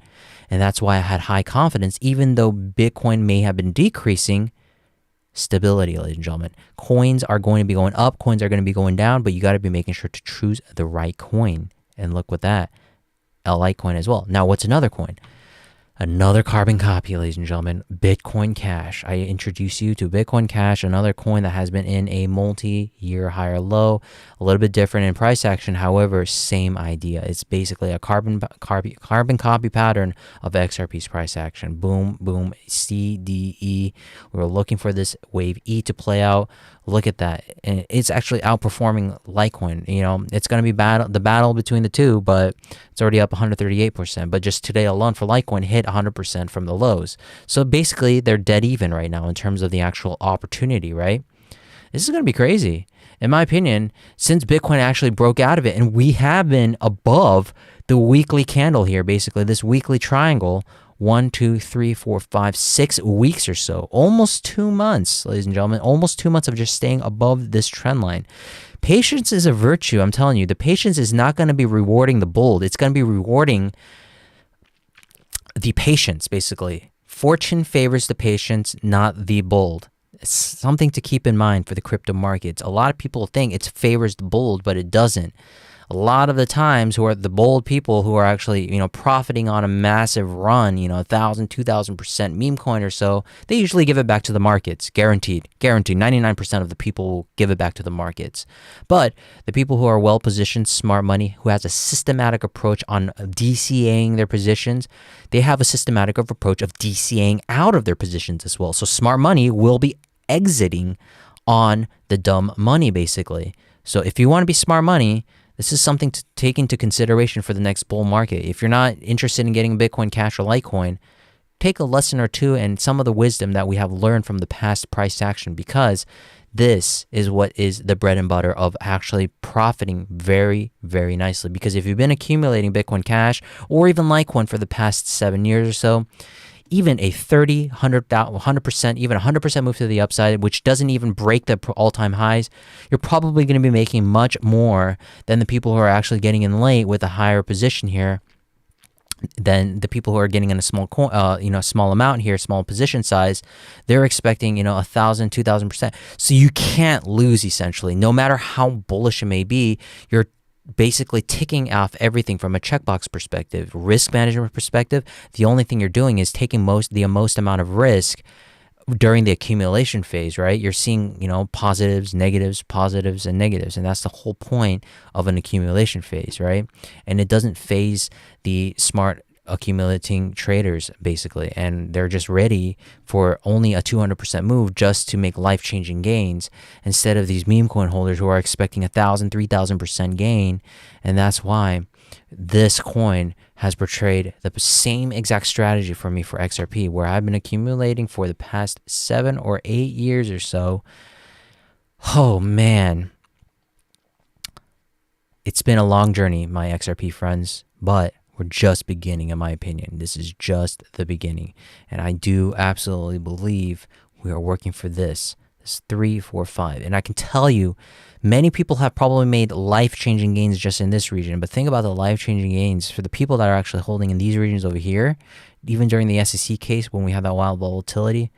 And that's why I had high confidence, even though Bitcoin may have been decreasing. Stability, ladies and gentlemen. Coins are going to be going up, coins are going to be going down, but you got to be making sure to choose the right coin. And look with that, Litecoin as well. Now, what's another coin? Another carbon copy, ladies and gentlemen, Bitcoin Cash. I introduce you to Bitcoin Cash, another coin that has been in a multi-year higher low, a little bit different in price action. However, same idea. It's basically a carbon copy pattern of XRP's price action. Boom, boom, C, D, E. We were looking for this wave E to play out. Look at that. And it's actually outperforming Litecoin. It's going to be the battle between the two, but it's already up 138%. But just today alone for Litecoin hit 100% from the lows. So basically, they're dead even right now in terms of the actual opportunity, right? This is going to be crazy. In my opinion, since Bitcoin actually broke out of it, and we have been above the weekly candle here, basically this weekly triangle, 1, 2, 3, 4, 5, 6 weeks or so. Almost 2 months, ladies and gentlemen. Almost 2 months of just staying above this trend line. Patience is a virtue, I'm telling you. The patience is not going to be rewarding the bold. It's going to be rewarding the patience, basically. Fortune favors the patience, not the bold. It's something to keep in mind for the crypto markets. A lot of people think it favors the bold, but it doesn't. A lot of the times who are the bold people who are actually, profiting on a massive run, 1,000, 2,000% meme coin or so, they usually give it back to the markets. Guaranteed. 99% of the people will give it back to the markets. But the people who are well-positioned, smart money, who has a systematic approach on DCAing their positions, they have a systematic approach of DCAing out of their positions as well. So smart money will be exiting on the dumb money, basically. So if you want to be smart money, this is something to take into consideration for the next bull market. If you're not interested in getting Bitcoin Cash or Litecoin, take a lesson or two and some of the wisdom that we have learned from the past price action, because this is what is the bread and butter of actually profiting very, very nicely. Because if you've been accumulating Bitcoin Cash or even Litecoin for the past 7 years or so, even a 30, 100%, even 100% move to the upside, which doesn't even break the all-time highs, you're probably going to be making much more than the people who are actually getting in late with a higher position here, than the people who are getting in a small, small amount here, small position size. They're expecting, 1,000, 2,000%. So you can't lose, essentially. No matter how bullish it may be, you're basically ticking off everything from a checkbox perspective, risk management perspective. The only thing you're doing is taking the most amount of risk during the accumulation phase, right? You're seeing, positives, negatives, positives, and negatives. And that's the whole point of an accumulation phase, right? And it doesn't phase the smart accumulating traders, basically, and they're just ready for only a 200% move just to make life-changing gains, instead of these meme coin holders who are expecting 1,000, 3,000% gain. And that's why this coin has portrayed the same exact strategy for me for XRP, where I've been accumulating for the past 7 or 8 years or so. Oh man, it's been a long journey, my XRP friends, but we're just beginning, in my opinion. This is just the beginning. And I do absolutely believe we are working for this 3, 4, 5. And I can tell you, many people have probably made life-changing gains just in this region. But think about the life-changing gains for the people that are actually holding in these regions over here. Even during the SEC case, when we had that wild volatility,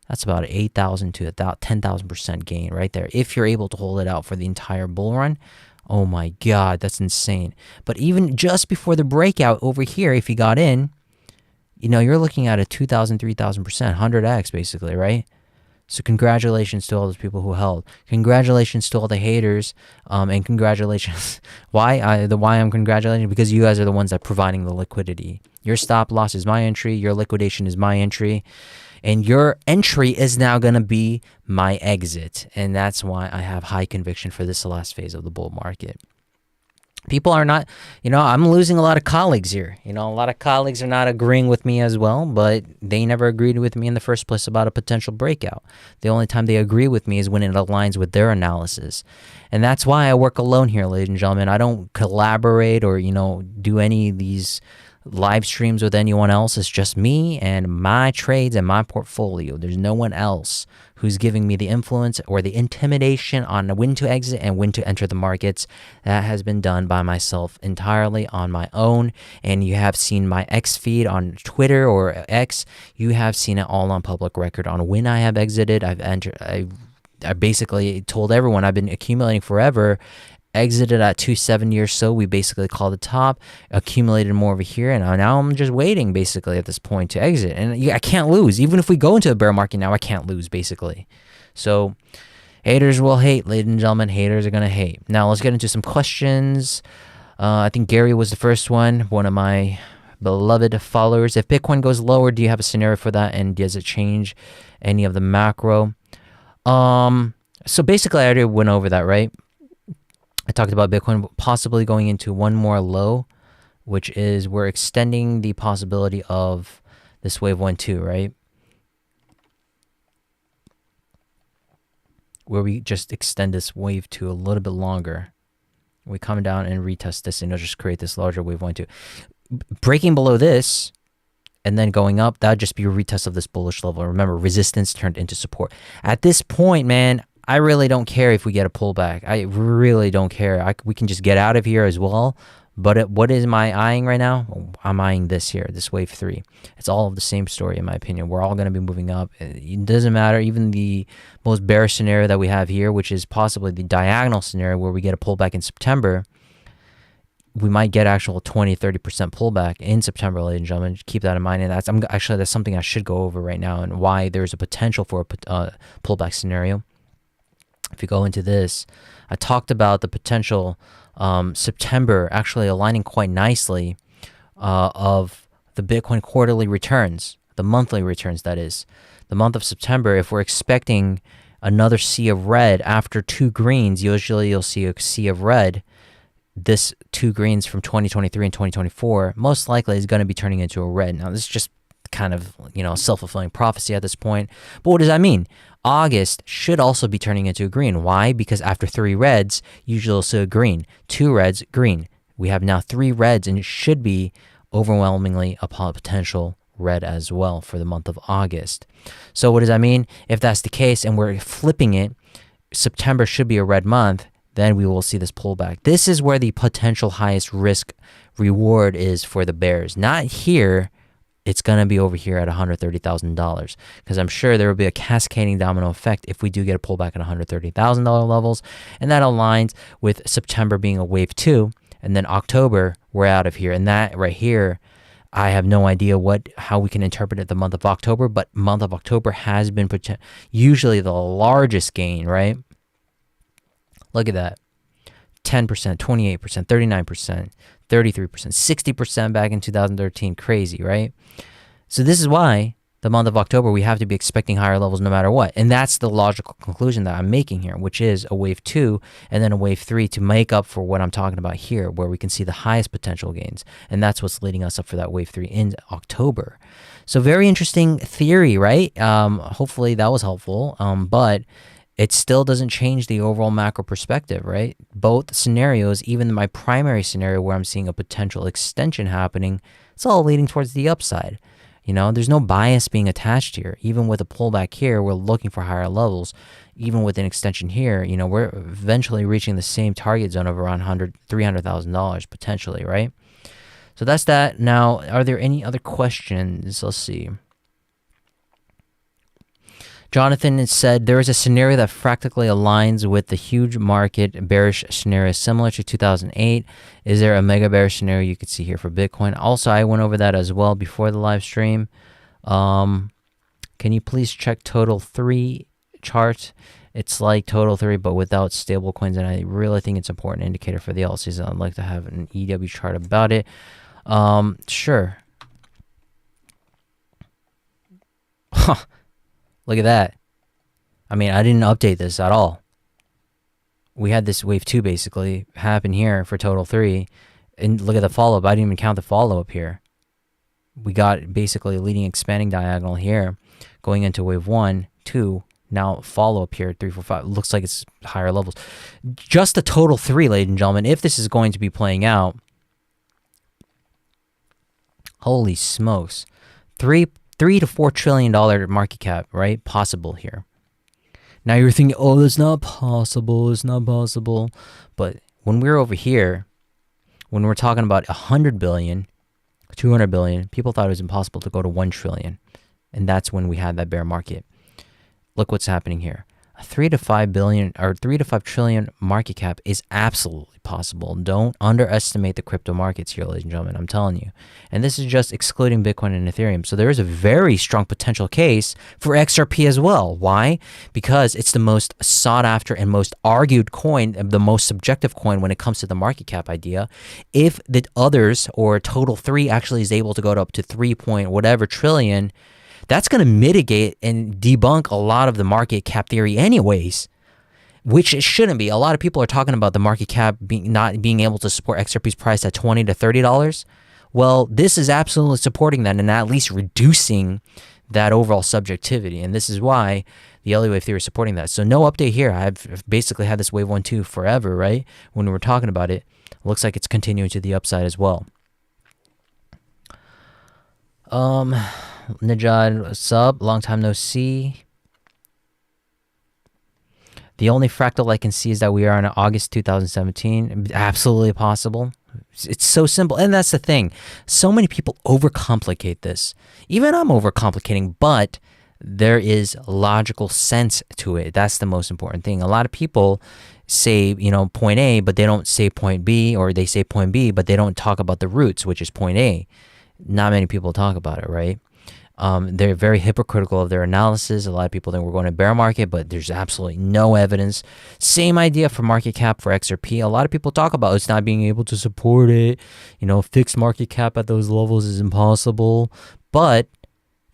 that's about 8,000 to 10,000% gain right there. If you're able to hold it out for the entire bull run, oh my God, that's insane. But even just before the breakout over here, if you got in, you're looking at a 2,000, 3,000%, 100x basically, right? So congratulations to all those people who held. Congratulations to all the haters, and congratulations. Why I'm congratulating? Because you guys are the ones that are providing the liquidity. Your stop loss is my entry. Your liquidation is my entry. And your entry is now going to be my exit. And that's why I have high conviction for this last phase of the bull market. People are not, I'm losing a lot of colleagues here. A lot of colleagues are not agreeing with me as well, but they never agreed with me in the first place about a potential breakout. The only time they agree with me is when it aligns with their analysis. And that's why I work alone here, ladies and gentlemen. I don't collaborate or, do any of these live streams with anyone else. It's just me and my trades and my portfolio. There's no one else who's giving me the influence or the intimidation on when to exit and when to enter the markets. That has been done by myself entirely on my own. And you have seen my X feed on Twitter or X. You have seen it all on public record on when I have exited. I basically told everyone I've been accumulating forever. Exited at 270 or so. We basically called the top, accumulated more over here, and now I'm just waiting basically at this point to exit. And I can't lose. Even if we go into a bear market now, I can't lose basically. So haters will hate, ladies and gentlemen. Haters are going to hate. Now let's get into some questions. I think Gary was the first one of my beloved followers. If Bitcoin goes lower, do you have a scenario for that? And does it change any of the macro? So basically I already went over that, right? I talked about Bitcoin possibly going into one more low, which is we're extending the possibility of this wave 1-2, right? Where we just extend this wave 2 a little bit longer. We come down and retest this and it'll just create this larger wave 1-2. Breaking below this and then going up, that would just be a retest of this bullish level. Remember, resistance turned into support. At this point, man, I really don't care if we get a pullback. I really don't care. We can just get out of here as well. But what am I eyeing right now? I'm eyeing this here, this wave 3. It's all of the same story, in my opinion. We're all going to be moving up. It doesn't matter. Even the most bearish scenario that we have here, which is possibly the diagonal scenario where we get a pullback in September, we might get actual 20-30% pullback in September, ladies and gentlemen. Keep that in mind. And that's something I should go over right now and why there's a potential for a pullback scenario. If you go into this, I talked about the potential September actually aligning quite nicely of the Bitcoin quarterly returns, the monthly returns, that is. The month of September, if we're expecting another sea of red after 2 greens, usually you'll see a sea of red. This 2 greens from 2023 and 2024 most likely is going to be turning into a red. Now, this is just kind of, self-fulfilling prophecy at this point. But what does that mean? August should also be turning into a green. Why? Because after 3 reds, usually you'll see a green. 2 reds, green. We have now 3 reds, and it should be overwhelmingly a potential red as well for the month of August. So what does that mean? If that's the case and we're flipping it, September should be a red month, then we will see this pullback. This is where the potential highest risk reward is for the bears. Not here. It's going to be over here at $130,000 because I'm sure there will be a cascading domino effect if we do get a pullback at $130,000 levels. And that aligns with September being a wave 2. And then October, we're out of here. And that right here, I have no idea how we can interpret it the month of October. But month of October has been usually the largest gain, right? Look at that. 10%, 28%, 39%, 33%, 60% back in 2013. Crazy, right? So this is why the month of October, we have to be expecting higher levels no matter what. And that's the logical conclusion that I'm making here, which is a wave 2 and then a wave 3 to make up for what I'm talking about here, where we can see the highest potential gains. And that's what's leading us up for that wave 3 in October. So very interesting theory, right? Hopefully that was helpful. But it still doesn't change the overall macro perspective, right? Both scenarios, even my primary scenario where I'm seeing a potential extension happening, it's all leading towards the upside. There's no bias being attached here. Even with a pullback here, we're looking for higher levels. Even with an extension here, we're eventually reaching the same target zone of around $300,000 potentially, right? So that's that. Now, are there any other questions? Let's see. Jonathan said, there is a scenario that practically aligns with the huge market bearish scenario similar to 2008. Is there a mega bearish scenario you could see here for Bitcoin? Also, I went over that as well before the live stream. Can you please check total 3 chart? It's like total 3, but without stable coins, and I really think it's an important indicator for the alt season. I'd like to have an EW chart about it. Sure. Look at that. I mean, I didn't update this at all. we had this wave 2 basically happen here for total 3. And look at the follow-up. I didn't even count the follow-up here. We got basically a leading expanding diagonal here going into wave 1, 2. Now follow-up here, 3, 4, 5. Looks like it's higher levels. Just the total 3, ladies and gentlemen, if this is going to be playing out, holy smokes. $3 to $4 trillion market cap, right? Possible here. Now you're thinking, oh, that's not possible. It's not possible. But when we're over here, when we're talking about 100 billion, 200 billion, people thought it was impossible to go to 1 trillion. And that's when we had that bear market. Look what's happening here. A 3 to 5 billion or 3 to 5 trillion market cap is absolutely possible. Don't underestimate the crypto markets here, ladies and gentlemen. I'm telling you. And this is just excluding Bitcoin and Ethereum. So there is a very strong potential case for XRP as well. Why? Because it's the most sought after and most argued coin, the most subjective coin when it comes to the market cap idea. If the others or total 3 actually is able to go up to 3 point whatever trillion, that's going to mitigate and debunk a lot of the market cap theory anyways, which it shouldn't be. A lot of people are talking about the market cap not being able to support XRP's price at $20 to $30. Well, this is absolutely supporting that and at least reducing that overall subjectivity. And this is why the Elliott wave theory is supporting that. So no update here. I've basically had this wave 1, 2 forever, right? When we were talking about it, looks like it's continuing to the upside as well. Najad, sub, long time no see. The only fractal I can see is that we are in August 2017. Absolutely possible. It's so simple. And that's the thing. So many people overcomplicate this. Even I'm overcomplicating, but there is logical sense to it. That's the most important thing. A lot of people say, point A, but they don't say point B, or they say point B, but they don't talk about the roots, which is point A. Not many people talk about it, right? They're very hypocritical of their analysis. A lot of people think we're going to bear market, but there's absolutely no evidence. Same idea for market cap for XRP. A lot of people talk about it's not being able to support it. Fixed market cap at those levels is impossible. But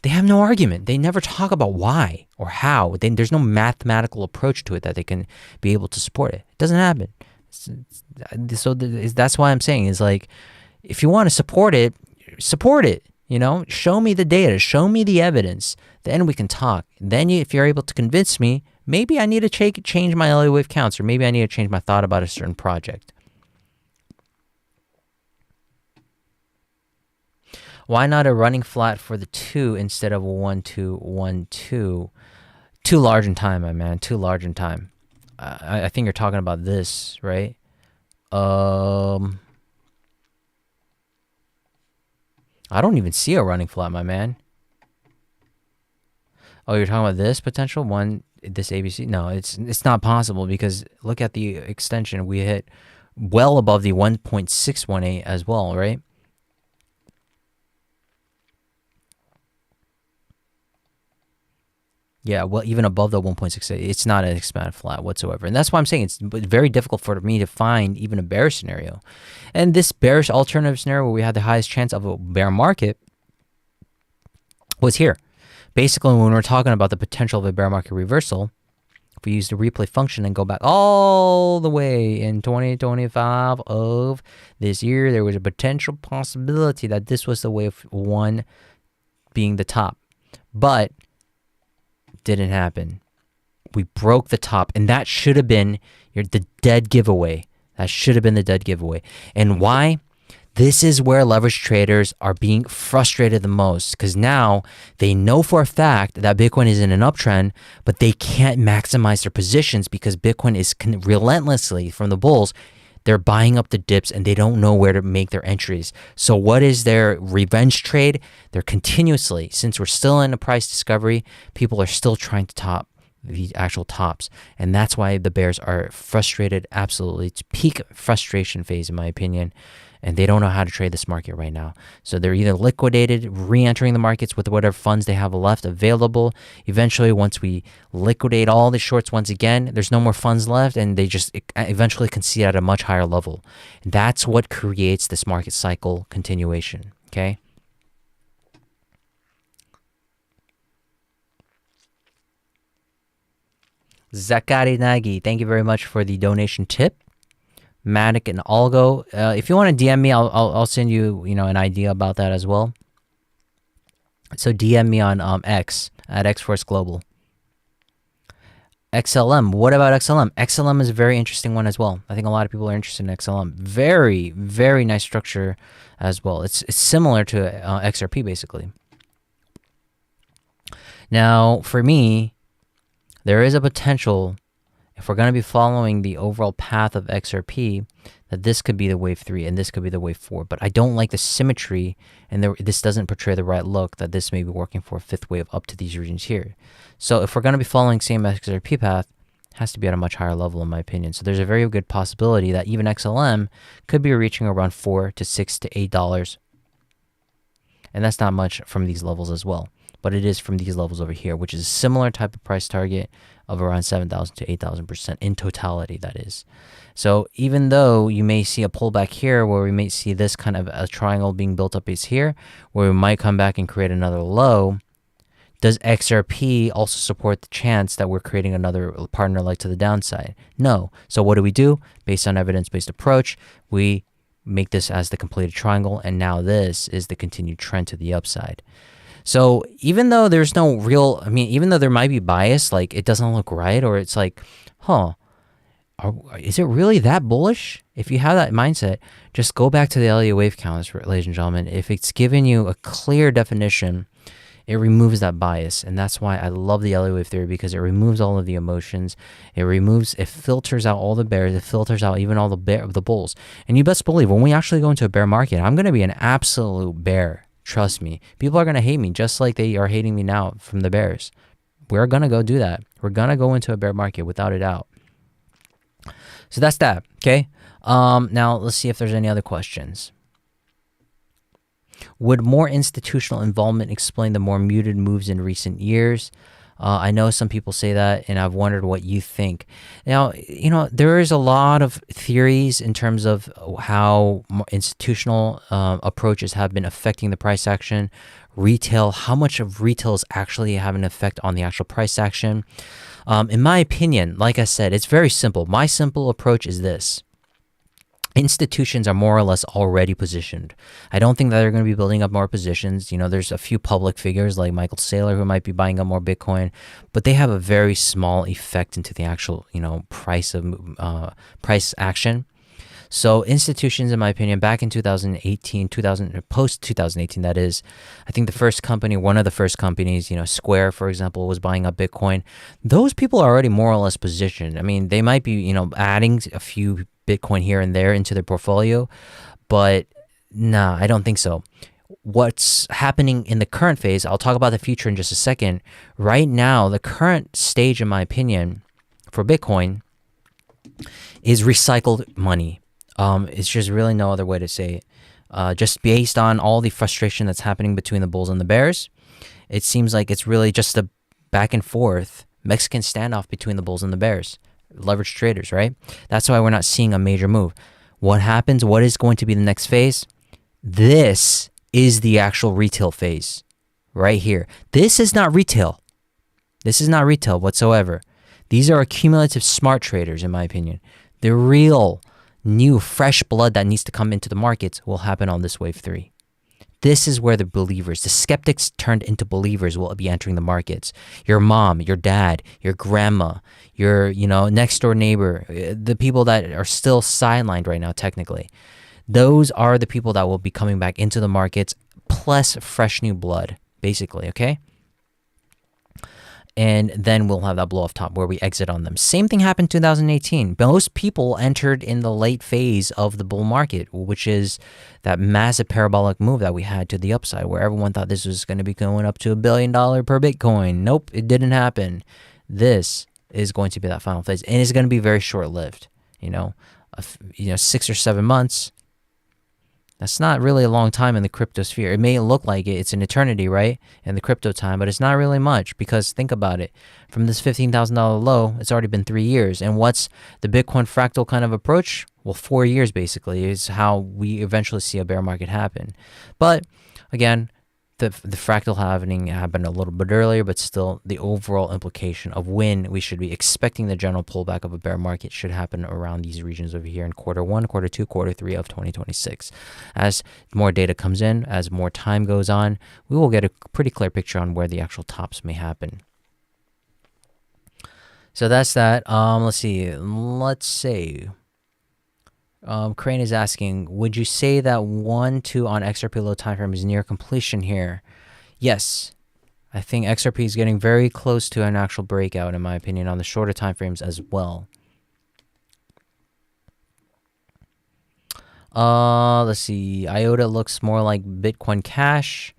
they have no argument. They never talk about why or how. There's no mathematical approach to it that they can be able to support it. It doesn't happen. So that's why I'm saying is like, if you want to support it, support it. Show me the data, show me the evidence, then we can talk. Then if you're able to convince me, maybe I need to change my Elliott wave counts, or maybe I need to change my thought about a certain project. Why not a running flat for the 2 instead of a 1, 2, 1, 2? Too large in time, my man, too large in time. I think you're talking about this, right? I don't even see a running flat, my man. Oh, you're talking about this potential one, this ABC? No, it's not possible, because look at the extension. We hit well above the 1.618 as well, right? Yeah, well, even above the 1.68, it's not an expanded flat whatsoever. And that's why I'm saying it's very difficult for me to find even a bearish scenario. And this bearish alternative scenario where we had the highest chance of a bear market was here. Basically, when we're talking about the potential of a bear market reversal, if we use the replay function and go back all the way in 2025 of this year, there was a potential possibility that this was the wave 1 being the top. But didn't happen. We broke the top, and that should have been the dead giveaway. That should have been the dead giveaway. And why? This is where leverage traders are being frustrated the most, because now they know for a fact that Bitcoin is in an uptrend, but they can't maximize their positions because Bitcoin is relentlessly, from the bulls, they're buying up the dips and they don't know where to make their entries. So what is their revenge trade? They're continuously, since we're still in a price discovery, people are still trying to top the actual tops. And that's why the bears are frustrated. Absolutely. It's peak frustration phase, in my opinion. And they don't know how to trade this market right now. So they're either liquidated, re-entering the markets with whatever funds they have left available. Eventually, once we liquidate all the shorts once again, there's no more funds left, and they just eventually concede at a much higher level. And that's what creates this market cycle continuation, okay? Zakari Nagi, thank you very much for the donation tip. Matic and Algo. If you want to DM me, I'll send you an idea about that as well. So DM me on X at XForce Global. XLM. What about XLM? XLM is a very interesting one as well. I think a lot of people are interested in XLM. Very, very nice structure as well. It's similar to XRP basically. Now, for me, there is a potential, if we're going to be following the overall path of XRP, that this could be the wave 3 and this could be the wave 4. But I don't like the symmetry, and this doesn't portray the right look that this may be working for a 5th wave up to these regions here. So if we're going to be following same XRP path, it has to be at a much higher level in my opinion. So there's a very good possibility that even XLM could be reaching around $4 to $6 to $8. And that's not much from these levels as well. But it is from these levels over here, which is a similar type of price target of around 7,000 to 8,000% in totality, that is. So even though you may see a pullback here where we may see this kind of a triangle being built up is here, where we might come back and create another low, does XRP also support the chance that we're creating another partner leg to the downside? No. So what do? Based on evidence-based approach, we make this as the completed triangle, and now this is the continued trend to the upside. So even though there's no real, even though there might be bias, like it doesn't look right, or it's like, is it really that bullish? If you have that mindset, just go back to the Elliott wave counts, ladies and gentlemen. If it's given you a clear definition, it removes that bias. And that's why I love the Elliott wave theory, because it removes all of the emotions. It filters out all the bears. It filters out even all the bulls. And you best believe when we actually go into a bear market, I'm going to be an absolute bear. Trust me. People are going to hate me just like they are hating me now from the bears. We're going to go do that. We're going to go into a bear market without a doubt. So that's that, okay? Now, let's see if there's any other questions. Would more institutional involvement explain the more muted moves in recent years? I know some people say that, and I've wondered what you think. Now, there is a lot of theories in terms of how institutional approaches have been affecting the price action. Retail, how much of retail is actually having an effect on the actual price action? In my opinion, like I said, it's very simple. My simple approach is this. Institutions are more or less already positioned. I don't think that they're going to be building up more positions. There's a few public figures like Michael Saylor who might be buying up more Bitcoin, but they have a very small effect into the actual, price action. So institutions, in my opinion, back in 2018, post 2018, that is, I think one of the first companies, Square, for example, was buying up Bitcoin. Those people are already more or less positioned. They might be, adding a few Bitcoin here and there into their portfolio, but nah, I don't think so. What's happening in the current phase, I'll talk about the future in just a second. Right now, the current stage, in my opinion, for Bitcoin is recycled money. It's just really no other way to say it. Just based on all the frustration that's happening between the bulls and the bears, it seems like it's really just a back and forth Mexican standoff between the bulls and the bears. Leveraged traders, right? That's why we're not seeing a major move. What happens? What is going to be the next phase? This is the actual retail phase right here. This is not retail. This is not retail whatsoever. These are accumulative smart traders, in my opinion. The real new fresh blood that needs to come into the markets will happen on this wave 3. This is where the believers, the skeptics turned into believers, will be entering the markets. Your mom, your dad, your grandma, your next door neighbor, the people that are still sidelined right now technically. Those are the people that will be coming back into the markets, plus fresh new blood, basically, okay? And then we'll have that blow off top where we exit on them. Same thing happened in 2018. Most people entered in the late phase of the bull market, which is that massive parabolic move that we had to the upside, where everyone thought this was going to be going up to $1 billion per Bitcoin. Nope, it didn't happen. This is going to be that final phase, and it's going to be very short-lived. 6 or 7 months. That's not really a long time in the crypto sphere. It may look like it's an eternity, right, in the crypto time, but it's not really much, because think about it. From this $15,000 low, it's already been 3 years. And what's the Bitcoin fractal kind of approach? Well, 4 years basically is how we eventually see a bear market happen. But again, the fractal halving happened a little bit earlier, but still the overall implication of when we should be expecting the general pullback of a bear market should happen around these regions over here in Q1, Q2, Q3 of 2026. As more data comes in, as more time goes on, we will get a pretty clear picture on where the actual tops may happen. So that's that. Let's see. Let's say Crane is asking, would you say that 1-2 on XRP low time frame is near completion here? Yes. I think XRP is getting very close to an actual breakout, in my opinion, on the shorter time frames as well. Let's see. IOTA looks more like Bitcoin Cash.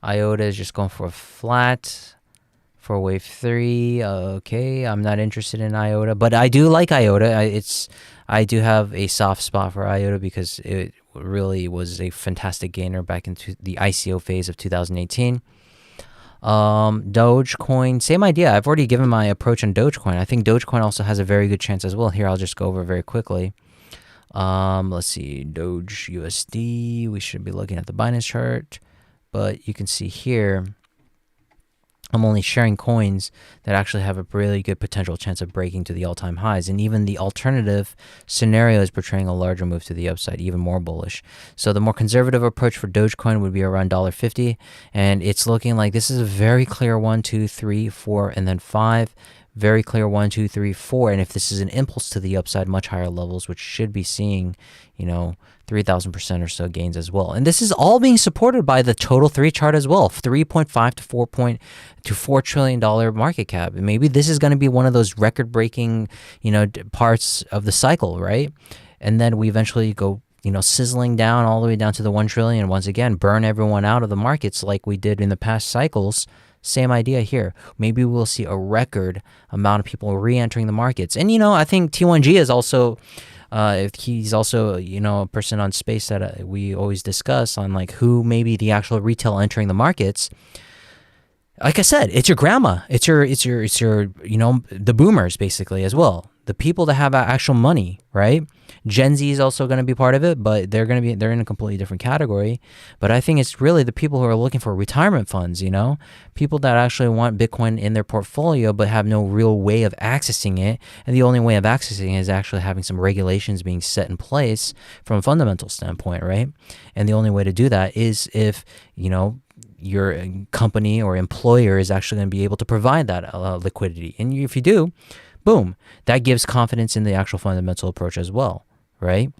IOTA is just going for a flat for wave 3. Okay, I'm not interested in IOTA, but I do like IOTA. I do have a soft spot for IOTA because it really was a fantastic gainer back into the ICO phase of 2018. Dogecoin, same idea. I've already given my approach on Dogecoin. I think Dogecoin also has a very good chance as well. Here, I'll just go over very quickly. Let's see, Doge USD. We should be looking at the Binance chart, but you can see here, I'm only sharing coins that actually have a really good potential chance of breaking to the all-time highs. And even the alternative scenario is portraying a larger move to the upside, even more bullish. So the more conservative approach for Dogecoin would be around $1.50. And it's looking like this is a very clear 1, 2, 3, 4, and then 5. Very clear 1, 2, 3, 4. And if this is an impulse to the upside, much higher levels, which should be seeing, 3,000% or so gains as well. And this is all being supported by the total 3 chart as well, 3.5 to $4 trillion market cap. And maybe this is going to be one of those record-breaking, parts of the cycle, right? And then we eventually go, sizzling down all the way down to the 1 trillion. Once again, burn everyone out of the markets like we did in the past cycles. Same idea here. Maybe we'll see a record amount of people re-entering the markets. And, I think T1G is also... if he's also, a person on space that we always discuss on like who may be the actual retail entering the markets. Like I said, it's your grandma, it's your, the boomers basically as well. The people that have actual money, right? Gen Z is also going to be part of it, but they're in a completely different category. But I think it's really the people who are looking for retirement funds, people that actually want Bitcoin in their portfolio, but have no real way of accessing it. And the only way of accessing it is actually having some regulations being set in place from a fundamental standpoint, right? And the only way to do that is if, your company or employer is actually going to be able to provide that liquidity. And if you do, boom, that gives confidence in the actual fundamental approach as well, right?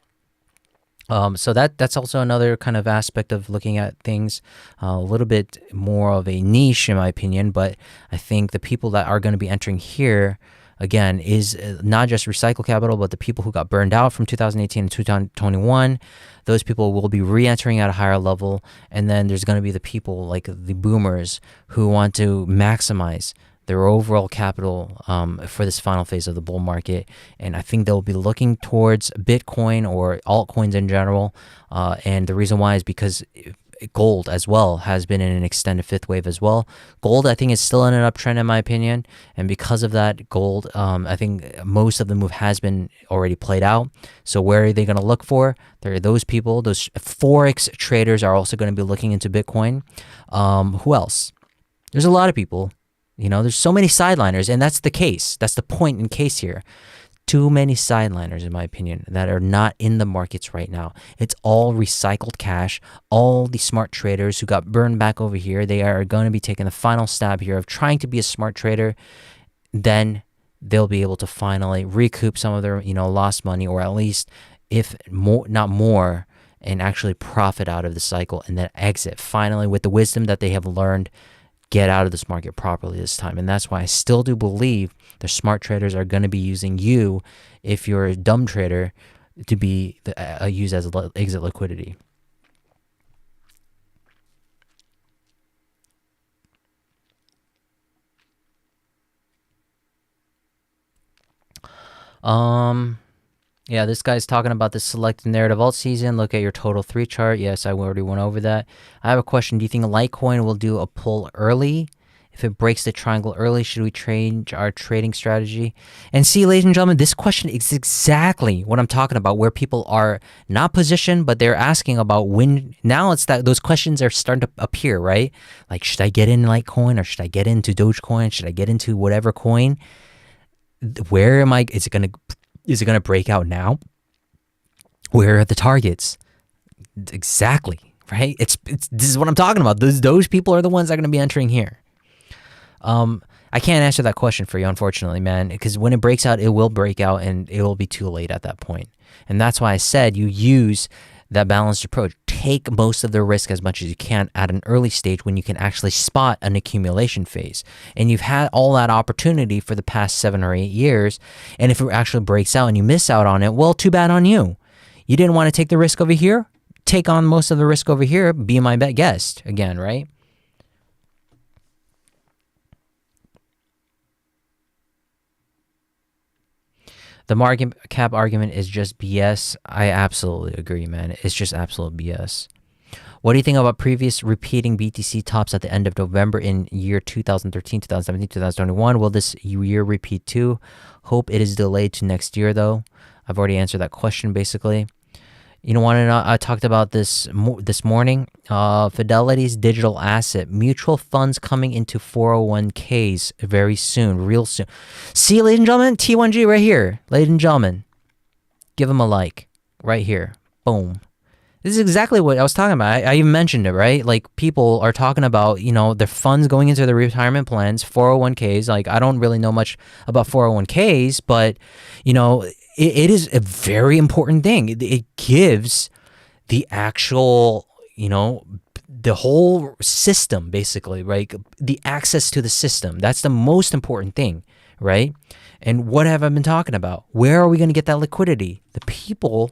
So that's also another kind of aspect of looking at things, a little bit more of a niche in my opinion, but I think the people that are going to be entering here, again, is not just recycle capital, but the people who got burned out from 2018 and 2021. Those people will be re-entering at a higher level. And then there's going to be the people like the boomers who want to maximize their overall capital for this final phase of the bull market. And I think they'll be looking towards Bitcoin or altcoins in general. And the reason why is because gold as well has been in an extended fifth wave as well. Gold, I think, is still in an uptrend in my opinion. And because of that, gold, I think most of the move has been already played out. So where are they going to look for? There are those people, those Forex traders are also going to be looking into Bitcoin. Who else? There's a lot of people. There's so many sideliners, and that's the case. That's the point in case here. Too many sideliners, in my opinion, that are not in the markets right now. It's all recycled cash. All the smart traders who got burned back over here, they are going to be taking the final stab here of trying to be a smart trader. Then they'll be able to finally recoup some of their, lost money, or at least, if more, not more, and actually profit out of the cycle and then exit finally with the wisdom that they have learned. Get out of this market properly this time. And that's why I still do believe the smart traders are going to be using you, if you're a dumb trader, to be used as exit liquidity. Yeah, this guy's talking about the selected narrative alt season. Look at your total 3 chart. Yes, I already went over that. I have a question. Do you think Litecoin will do a pull early If it breaks the triangle early, should we change our trading strategy? And see, ladies and gentlemen, this question is exactly what I'm talking about, where people are not positioned, but they're asking about when. Now it's that those questions are starting to appear, right? Like, should I get in Litecoin or should I get into Dogecoin? Should I get into whatever coin? Where am I? Is it gonna break out now? Where are the targets? Exactly, right? It's this is what I'm talking about. Those people are the ones that are going to be entering here. I can't answer that question for you, unfortunately, man, because when it breaks out, it will break out and it will be too late at that point. And that's why I said you use that balanced approach. Take most of the risk as much as you can at an early stage when you can actually spot an accumulation phase. And you've had all that opportunity for the past 7 or 8 years. And if it actually breaks out and you miss out on it, well, too bad on you. You didn't want to take the risk over here? Take on most of the risk over here. Be my guest again, right? The market cap argument is just BS. I absolutely agree, man. It's just absolute BS. What do you think about previous repeating BTC tops at the end of November in year 2013, 2017, 2021? Will this year repeat too? Hope it is delayed to next year, though. I've already answered that question, basically. You know, I talked about this morning. Fidelity's digital asset, mutual funds coming into 401ks very soon, real soon. See, ladies and gentlemen, T1G right here. Ladies and gentlemen, give them a like right here. Boom. This is exactly what I was talking about. I even mentioned it, right? Like, people are talking about, you know, their funds going into their retirement plans, 401ks. Like, I don't really know much about 401ks, but, you know, it is a very important thing. It gives the actual, you know, the whole system, basically, right? The access to the system. That's the most important thing, right? And what have I been talking about? Where are we going to get that liquidity? The people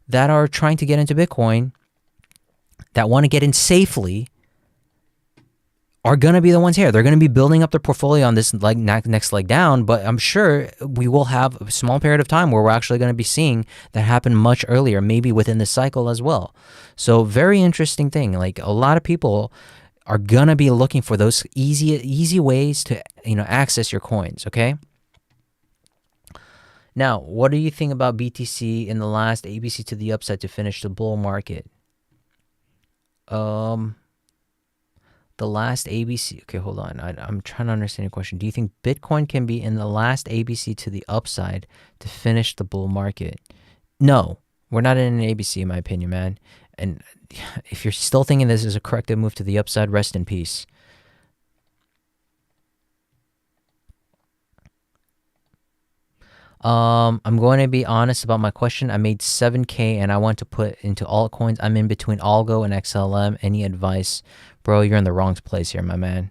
that are trying to get into Bitcoin, that want to get in safely, are going to be the ones here. They're going to be building up their portfolio on this next leg down, but I'm sure we will have a small period of time where we're actually going to be seeing that happen much earlier, maybe within the cycle as well. So very interesting thing. Like, a lot of people are going to be looking for those easy ways to, you know, access your coins, okay? Now, what do you think about BTC in the last ABC to the upside to finish the bull market? The last ABC. Okay, hold on. I'm trying to understand your question. Do you think Bitcoin can be in the last ABC to the upside to finish the bull market? No, we're not in an ABC, in my opinion, man. And if you're still thinking this is a corrective move to the upside, rest in peace. I'm going to be honest about my question. I made 7K and I want to put into altcoins. I'm in between Algo and XLM. Any advice? Bro, you're in the wrong place here, my man.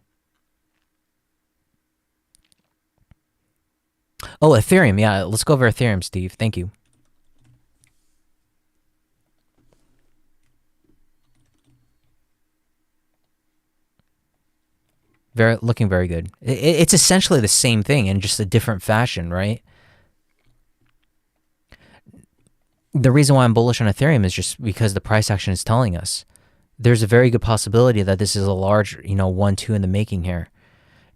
Oh, Ethereum. Yeah, let's go over Ethereum, Steve. Thank you. Looking very good. It's essentially the same thing in just a different fashion, right? The reason why I'm bullish on Ethereum is just because the price action is telling us there's a very good possibility that this is a large, you know, 1-2 in the making here.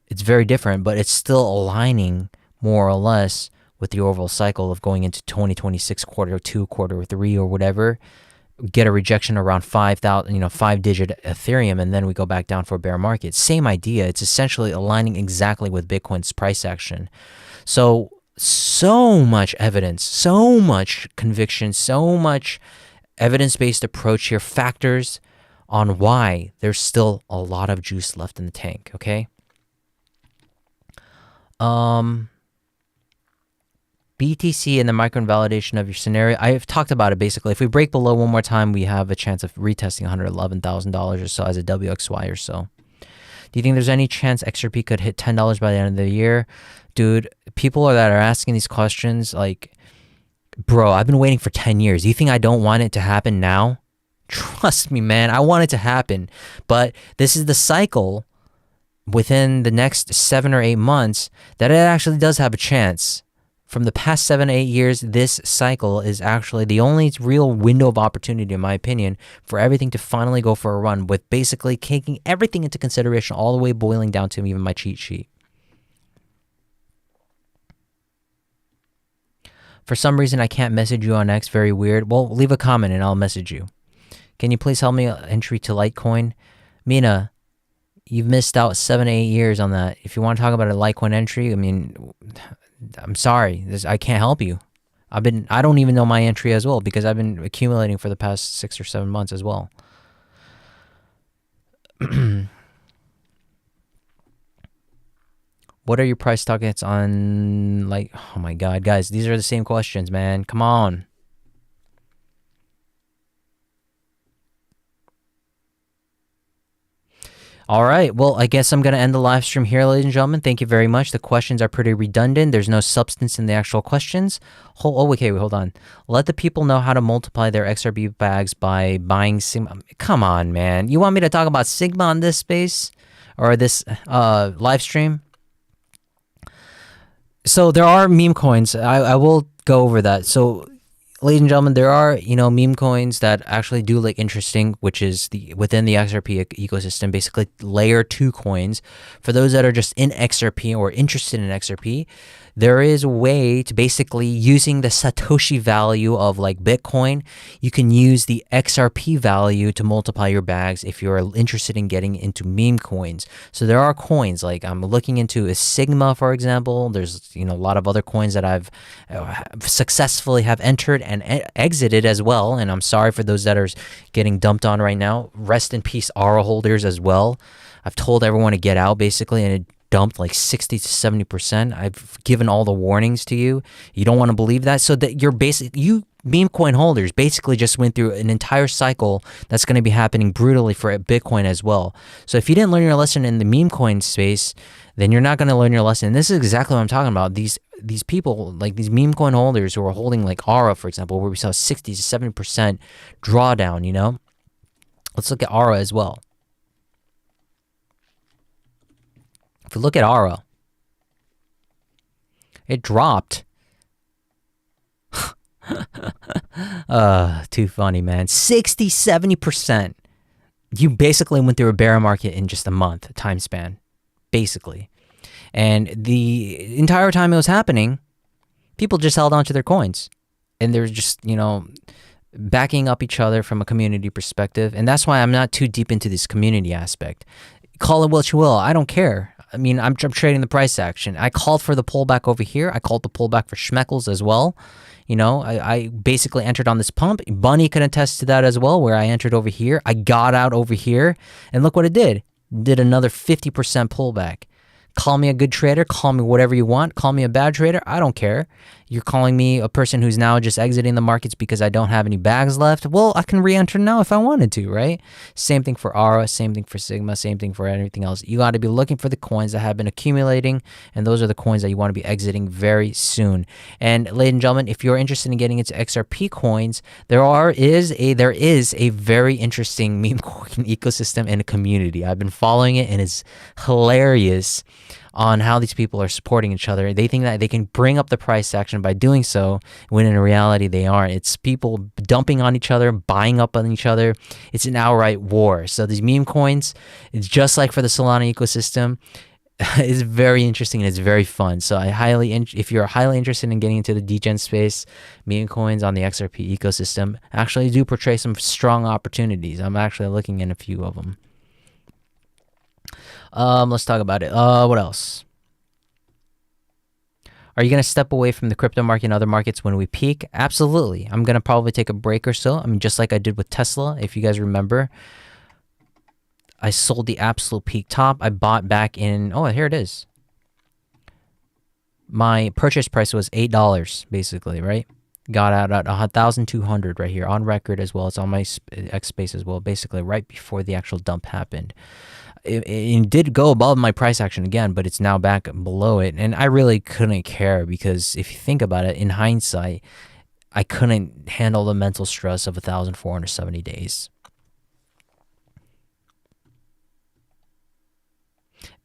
It's very different, but it's still aligning more or less with the overall cycle of going into 2026 quarter 2, quarter 3, or whatever. Get a rejection around 5,000, you know, 5-digit Ethereum, and then we go back down for a bear market. Same idea. It's essentially aligning exactly with Bitcoin's price action. So much evidence, so much conviction, so much evidence-based approach here, factors on why there's still a lot of juice left in the tank, okay? BTC and the micro-invalidation of your scenario. I've talked about it basically. If we break below one more time, we have a chance of retesting $111,000 or so as a WXY or so. Do you think there's any chance XRP could hit $10 by the end of the year? Dude, people that are asking these questions, like, bro, I've been waiting for 10 years. Do you think I don't want it to happen now? Trust me, man, I want it to happen. But this is the cycle within the next 7 or 8 months that it actually does have a chance. from the past 7 to 8 years, this cycle is actually the only real window of opportunity, in my opinion, for everything to finally go for a run, with basically taking everything into consideration, all the way boiling down to even my cheat sheet. For some reason, I can't message you on X. Very weird. Well, leave a comment and I'll message you. Can you please help me entry to Litecoin? Mina, you've missed out 7 to 8 years on that. If you want to talk about a Litecoin entry, I mean, I'm sorry, I can't help you. I don't even know my entry as well, because I've been accumulating for the past 6 or 7 months as well. What are your price targets on, like, oh my god, guys, these are the same questions, man. Come on. All right, well, I guess I'm going to end the live stream here, ladies and gentlemen. Thank you very much. The questions are pretty redundant. There's no substance in the actual questions. Okay, wait, hold on. Let the people know how to multiply their XRP bags by buying Sigma. Come on, man. You want me to talk about Sigma on this space or this live stream? So there are meme coins. I will go over that. So, ladies and gentlemen, there are, meme coins that actually do look interesting, which is within the XRP ecosystem, basically layer 2 coins. For those that are just in XRP or interested in XRP, there is a way to basically, using the Satoshi value of like Bitcoin, you can use the XRP value to multiply your bags if you're interested in getting into meme coins. So there are coins, like I'm looking into a Sigma, for example. There's, a lot of other coins that I've successfully have entered and exited as well. And I'm sorry for those that are getting dumped on right now. Rest in peace, Aura holders as well. I've told everyone to get out, basically, and it dumped like 60 to 70%. I've given all the warnings to you. You don't want to believe that. So that you meme coin holders basically just went through an entire cycle that's going to be happening brutally for Bitcoin as well. So if you didn't learn your lesson in the meme coin space, then you're not going to learn your lesson. And this is exactly what I'm talking about. These people, like these meme coin holders who are holding like Aura, for example, where we saw 60 to 70% drawdown, Let's look at Aura as well. If we look at Aura, it dropped. Too funny, man. 60, 70%. You basically went through a bear market in just a month time span, basically. And the entire time it was happening, people just held on to their coins. And they're just, backing up each other from a community perspective. And that's why I'm not too deep into this community aspect. Call it what you will. I don't care. I mean, I'm trading the price action. I called for the pullback over here. I called the pullback for Schmeckles as well. I basically entered on this pump. Bunny can attest to that as well, where I entered over here. I got out over here, and look what it did. Did another 50% pullback. Call me a good trader. Call me whatever you want. Call me a bad trader. I don't care. You're calling me a person who's now just exiting the markets because I don't have any bags left. Well, I can re-enter now if I wanted to, right? Same thing for Aura, same thing for Sigma, same thing for anything else. You got to be looking for the coins that have been accumulating, and those are the coins that you want to be exiting very soon. And ladies and gentlemen, if you're interested in getting into XRP coins, there is a very interesting meme coin ecosystem and a community. I've been following it, and it's hilarious on how these people are supporting each other. They think that they can bring up the price action by doing so, when in reality they aren't. It's people dumping on each other, buying up on each other. It's an outright war. So these meme coins, it's just like for the Solana ecosystem, it's very interesting and it's very fun. So if you're highly interested in getting into the degen space, meme coins on the XRP ecosystem actually do portray some strong opportunities. I'm actually looking in a few of them. Let's talk about it. What else? Are you going to step away from the crypto market and other markets when we peak? Absolutely. I'm going to probably take a break or so. I mean, just like I did with Tesla. If you guys remember, I sold the absolute peak top. I bought back in, here it is. My purchase price was $8, basically, right? Got out at 1,200 right here on record as well. It's on my X space as well, basically right before the actual dump happened. It did go above my price action again, but it's now back below it. And I really couldn't care, because if you think about it, in hindsight, I couldn't handle the mental stress of 1,470 days.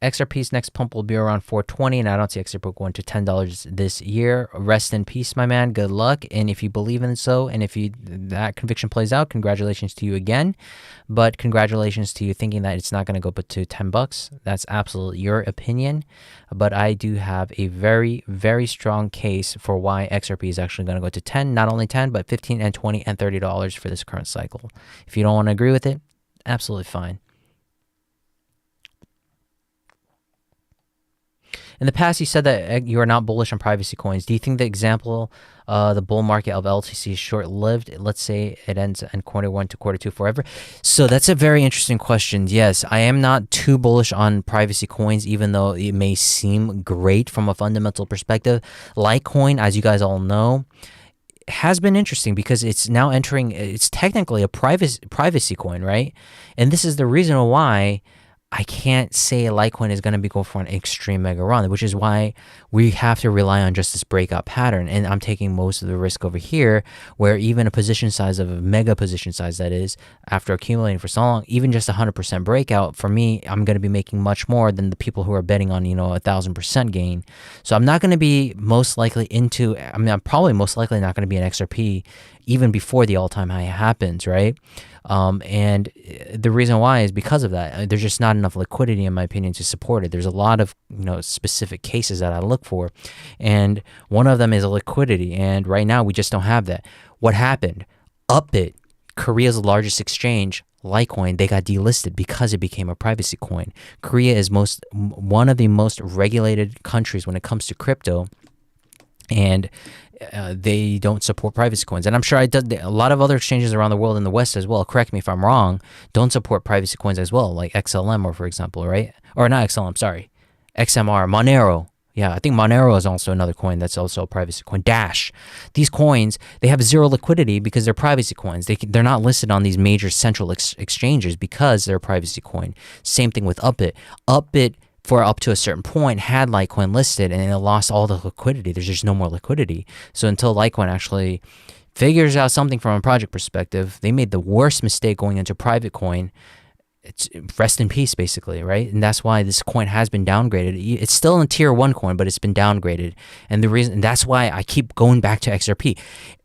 XRP's next pump will be around 420, and I don't see XRP going to $10 this year. Rest in peace, my man. Good luck. And if you believe in so, and if that conviction plays out, congratulations to you again. But congratulations to you thinking that it's not going to go up to $10. That's absolutely your opinion. But I do have a very, very strong case for why XRP is actually going to go to 10, not only 10, but 15 and 20 and $30 for this current cycle. If you don't want to agree with it, absolutely fine. In the past, you said that you are not bullish on privacy coins. Do you think the example, the bull market of LTC is short-lived? Let's say it ends in Q1 to Q2 forever. So that's a very interesting question. Yes, I am not too bullish on privacy coins, even though it may seem great from a fundamental perspective. Litecoin, as you guys all know, has been interesting because it's now entering, it's technically a privacy coin, right? And this is the reason why I can't say Litecoin is going to be going for an extreme mega run, which is why we have to rely on just this breakout pattern. And I'm taking most of the risk over here, where even a position size of a mega position size, that is, after accumulating for so long, even just 100% breakout, for me, I'm going to be making much more than the people who are betting on, 1,000% gain. So I'm not going to be most likely I'm probably most likely not going to be an XRP even before the all-time high happens, right? And the reason why is because of that. There's just not enough liquidity, in my opinion, to support it. There's a lot of specific cases that I look for, and one of them is liquidity. And right now, we just don't have that. What happened? Upbit, Korea's largest exchange, Litecoin, they got delisted because it became a privacy coin. Korea is one of the most regulated countries when it comes to crypto, and they don't support privacy coins. And I'm sure a lot of other exchanges around the world in the West as well, correct me if I'm wrong, don't support privacy coins as well, like XLM, or for example, right? Or not XLM, sorry. XMR, Monero. Yeah, I think Monero is also another coin that's also a privacy coin. Dash. These coins, they have zero liquidity because they're privacy coins. They're not listed on these major central exchanges because they're a privacy coin. Same thing with Upbit. Upbit, for up to a certain point, had Litecoin listed, and it lost all the liquidity. There's just no more liquidity. So until Litecoin actually figures out something from a project perspective, they made the worst mistake going into private coin. It's rest in peace, basically, right? And that's why this coin has been downgraded. It's still in tier 1 coin, but it's been downgraded. And that's why I keep going back to XRP.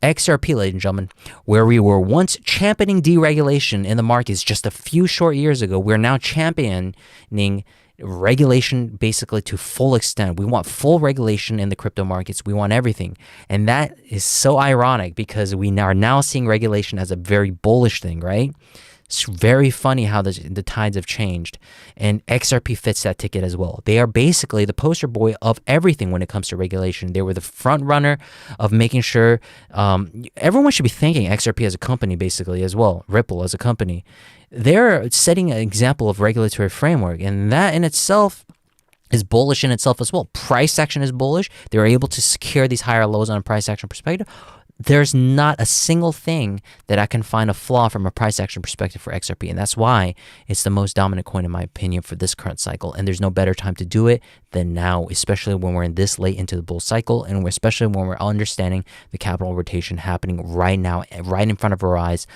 XRP, ladies and gentlemen, where we were once championing deregulation in the markets just a few short years ago, we're now championing regulation basically to full extent. We want full regulation in the crypto markets. We want everything. And that is so ironic because we are now seeing regulation as a very bullish thing, right? It's very funny how the tides have changed. And XRP fits that ticket as well. They are basically the poster boy of everything when it comes to regulation. They were the front runner of making sure everyone should be thanking XRP as a company basically as well, Ripple as a company. They're setting an example of regulatory framework, and that in itself is bullish in itself as well. Price action is bullish. They're able to secure these higher lows on a price action perspective. There's not a single thing that I can find a flaw from a price action perspective for XRP, and that's why it's the most dominant coin in my opinion for this current cycle. And there's no better time to do it than now, especially when we're in this late into the bull cycle, and especially when we're understanding the capital rotation happening right now, right in front of our eyes.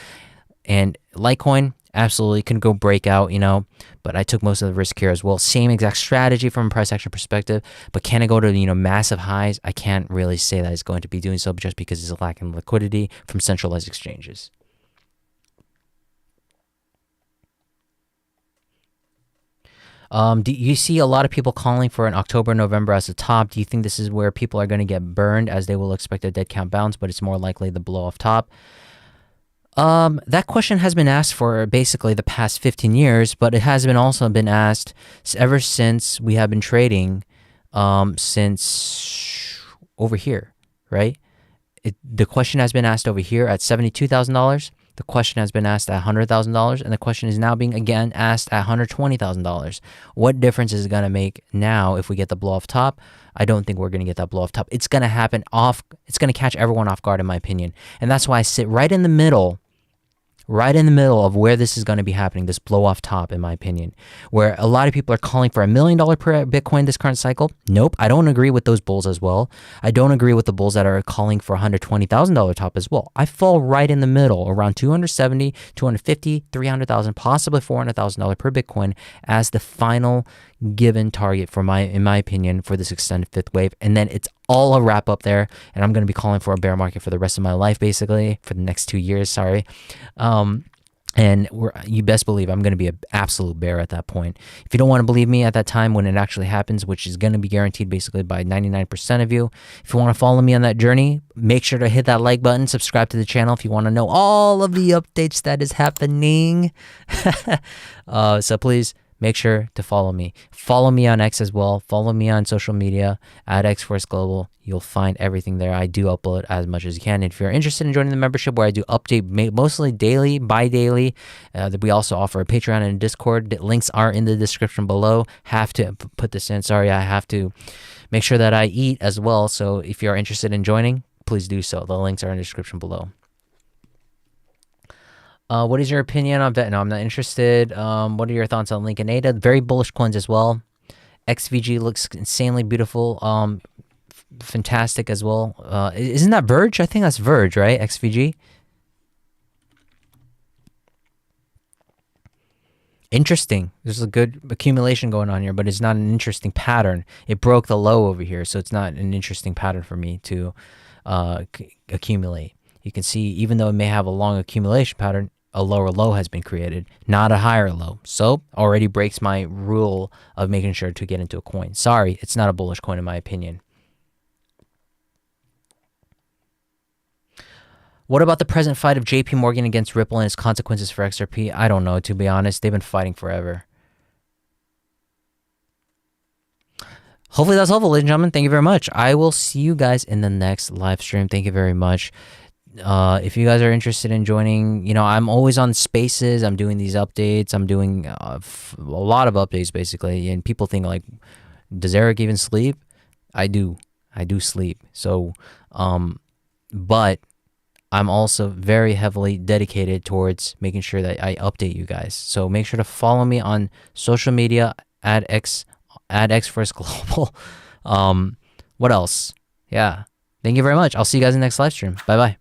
And Litecoin, absolutely can go break out, but I took most of the risk here as well. Same exact strategy from a price action perspective, but can it go to, massive highs? I can't really say that it's going to be doing so just because it's lacking liquidity from centralized exchanges. Do you see a lot of people calling for an October, November as the top? Do you think this is where people are going to get burned as they will expect a dead count bounce, but it's more likely the blow off top? That question has been asked for basically the past 15 years, but it has also been asked ever since we have been trading, since over here, right? The question has been asked over here at $72,000. The question has been asked at $100,000, and the question is now being again asked at $120,000. What difference is it going to make now if we get the blow off top? I don't think we're going to get that blow off top. It's going to happen it's going to catch everyone off guard, in my opinion. And that's why I sit right in the middle right in the middle of where this is going to be happening, this blow off top, in my opinion, where a lot of people are calling for $1 million per Bitcoin this current cycle. Nope, I don't agree with those bulls as well. I don't agree with the bulls that are calling for $120,000 top as well. I fall right in the middle, around 270, 250, 300,000, possibly $400,000 per Bitcoin as the final given target for in my opinion, for this extended fifth wave. And then it's all a wrap up there. And I'm going to be calling for a bear market for the rest of my life, basically, for the next 2 years. Sorry. And you best believe I'm going to be an absolute bear at that point. If you don't want to believe me at that time when it actually happens, which is going to be guaranteed basically by 99% of you, if you want to follow me on that journey, make sure to hit that like button, subscribe to the channel if you want to know all of the updates that is happening. So please make sure to follow me. Follow me on X as well. Follow me on social media at XForceGlobal. You'll find everything there. I do upload as much as you can. And if you're interested in joining the membership where I do update mostly daily, bi-daily, we also offer a Patreon and a Discord. The links are in the description below. Have to put this in. Sorry, I have to make sure that I eat as well. So if you're interested in joining, please do so. The links are in the description below. What is your opinion on that? No, I'm not interested. What are your thoughts on Link and Ada? Very bullish coins as well. XVG looks insanely beautiful. Fantastic as well. Isn't that Verge? I think that's Verge, right? XVG. Interesting. There's a good accumulation going on here, but it's not an interesting pattern. It broke the low over here, so it's not an interesting pattern for me to accumulate. You can see, even though it may have a long accumulation pattern, a lower low has been created, not a higher low. So already breaks my rule of making sure to get into a coin. Sorry, it's not a bullish coin in my opinion. What about the present fight of JP Morgan against Ripple and its consequences for XRP? I don't know, to be honest. They've been fighting forever. Hopefully that's helpful, ladies and gentlemen. Thank you very much. I will see you guys in the next live stream. Thank you very much. If you guys are interested in joining, you know, I'm always on Spaces. I'm doing these updates. I'm doing a lot of updates, basically. And people think, like, does Eric even sleep? I do sleep. So, but I'm also very heavily dedicated towards making sure that I update you guys. So make sure to follow me on social media at XForceGlobal. What else? Yeah. Thank you very much. I'll see you guys in the next live stream. Bye-bye.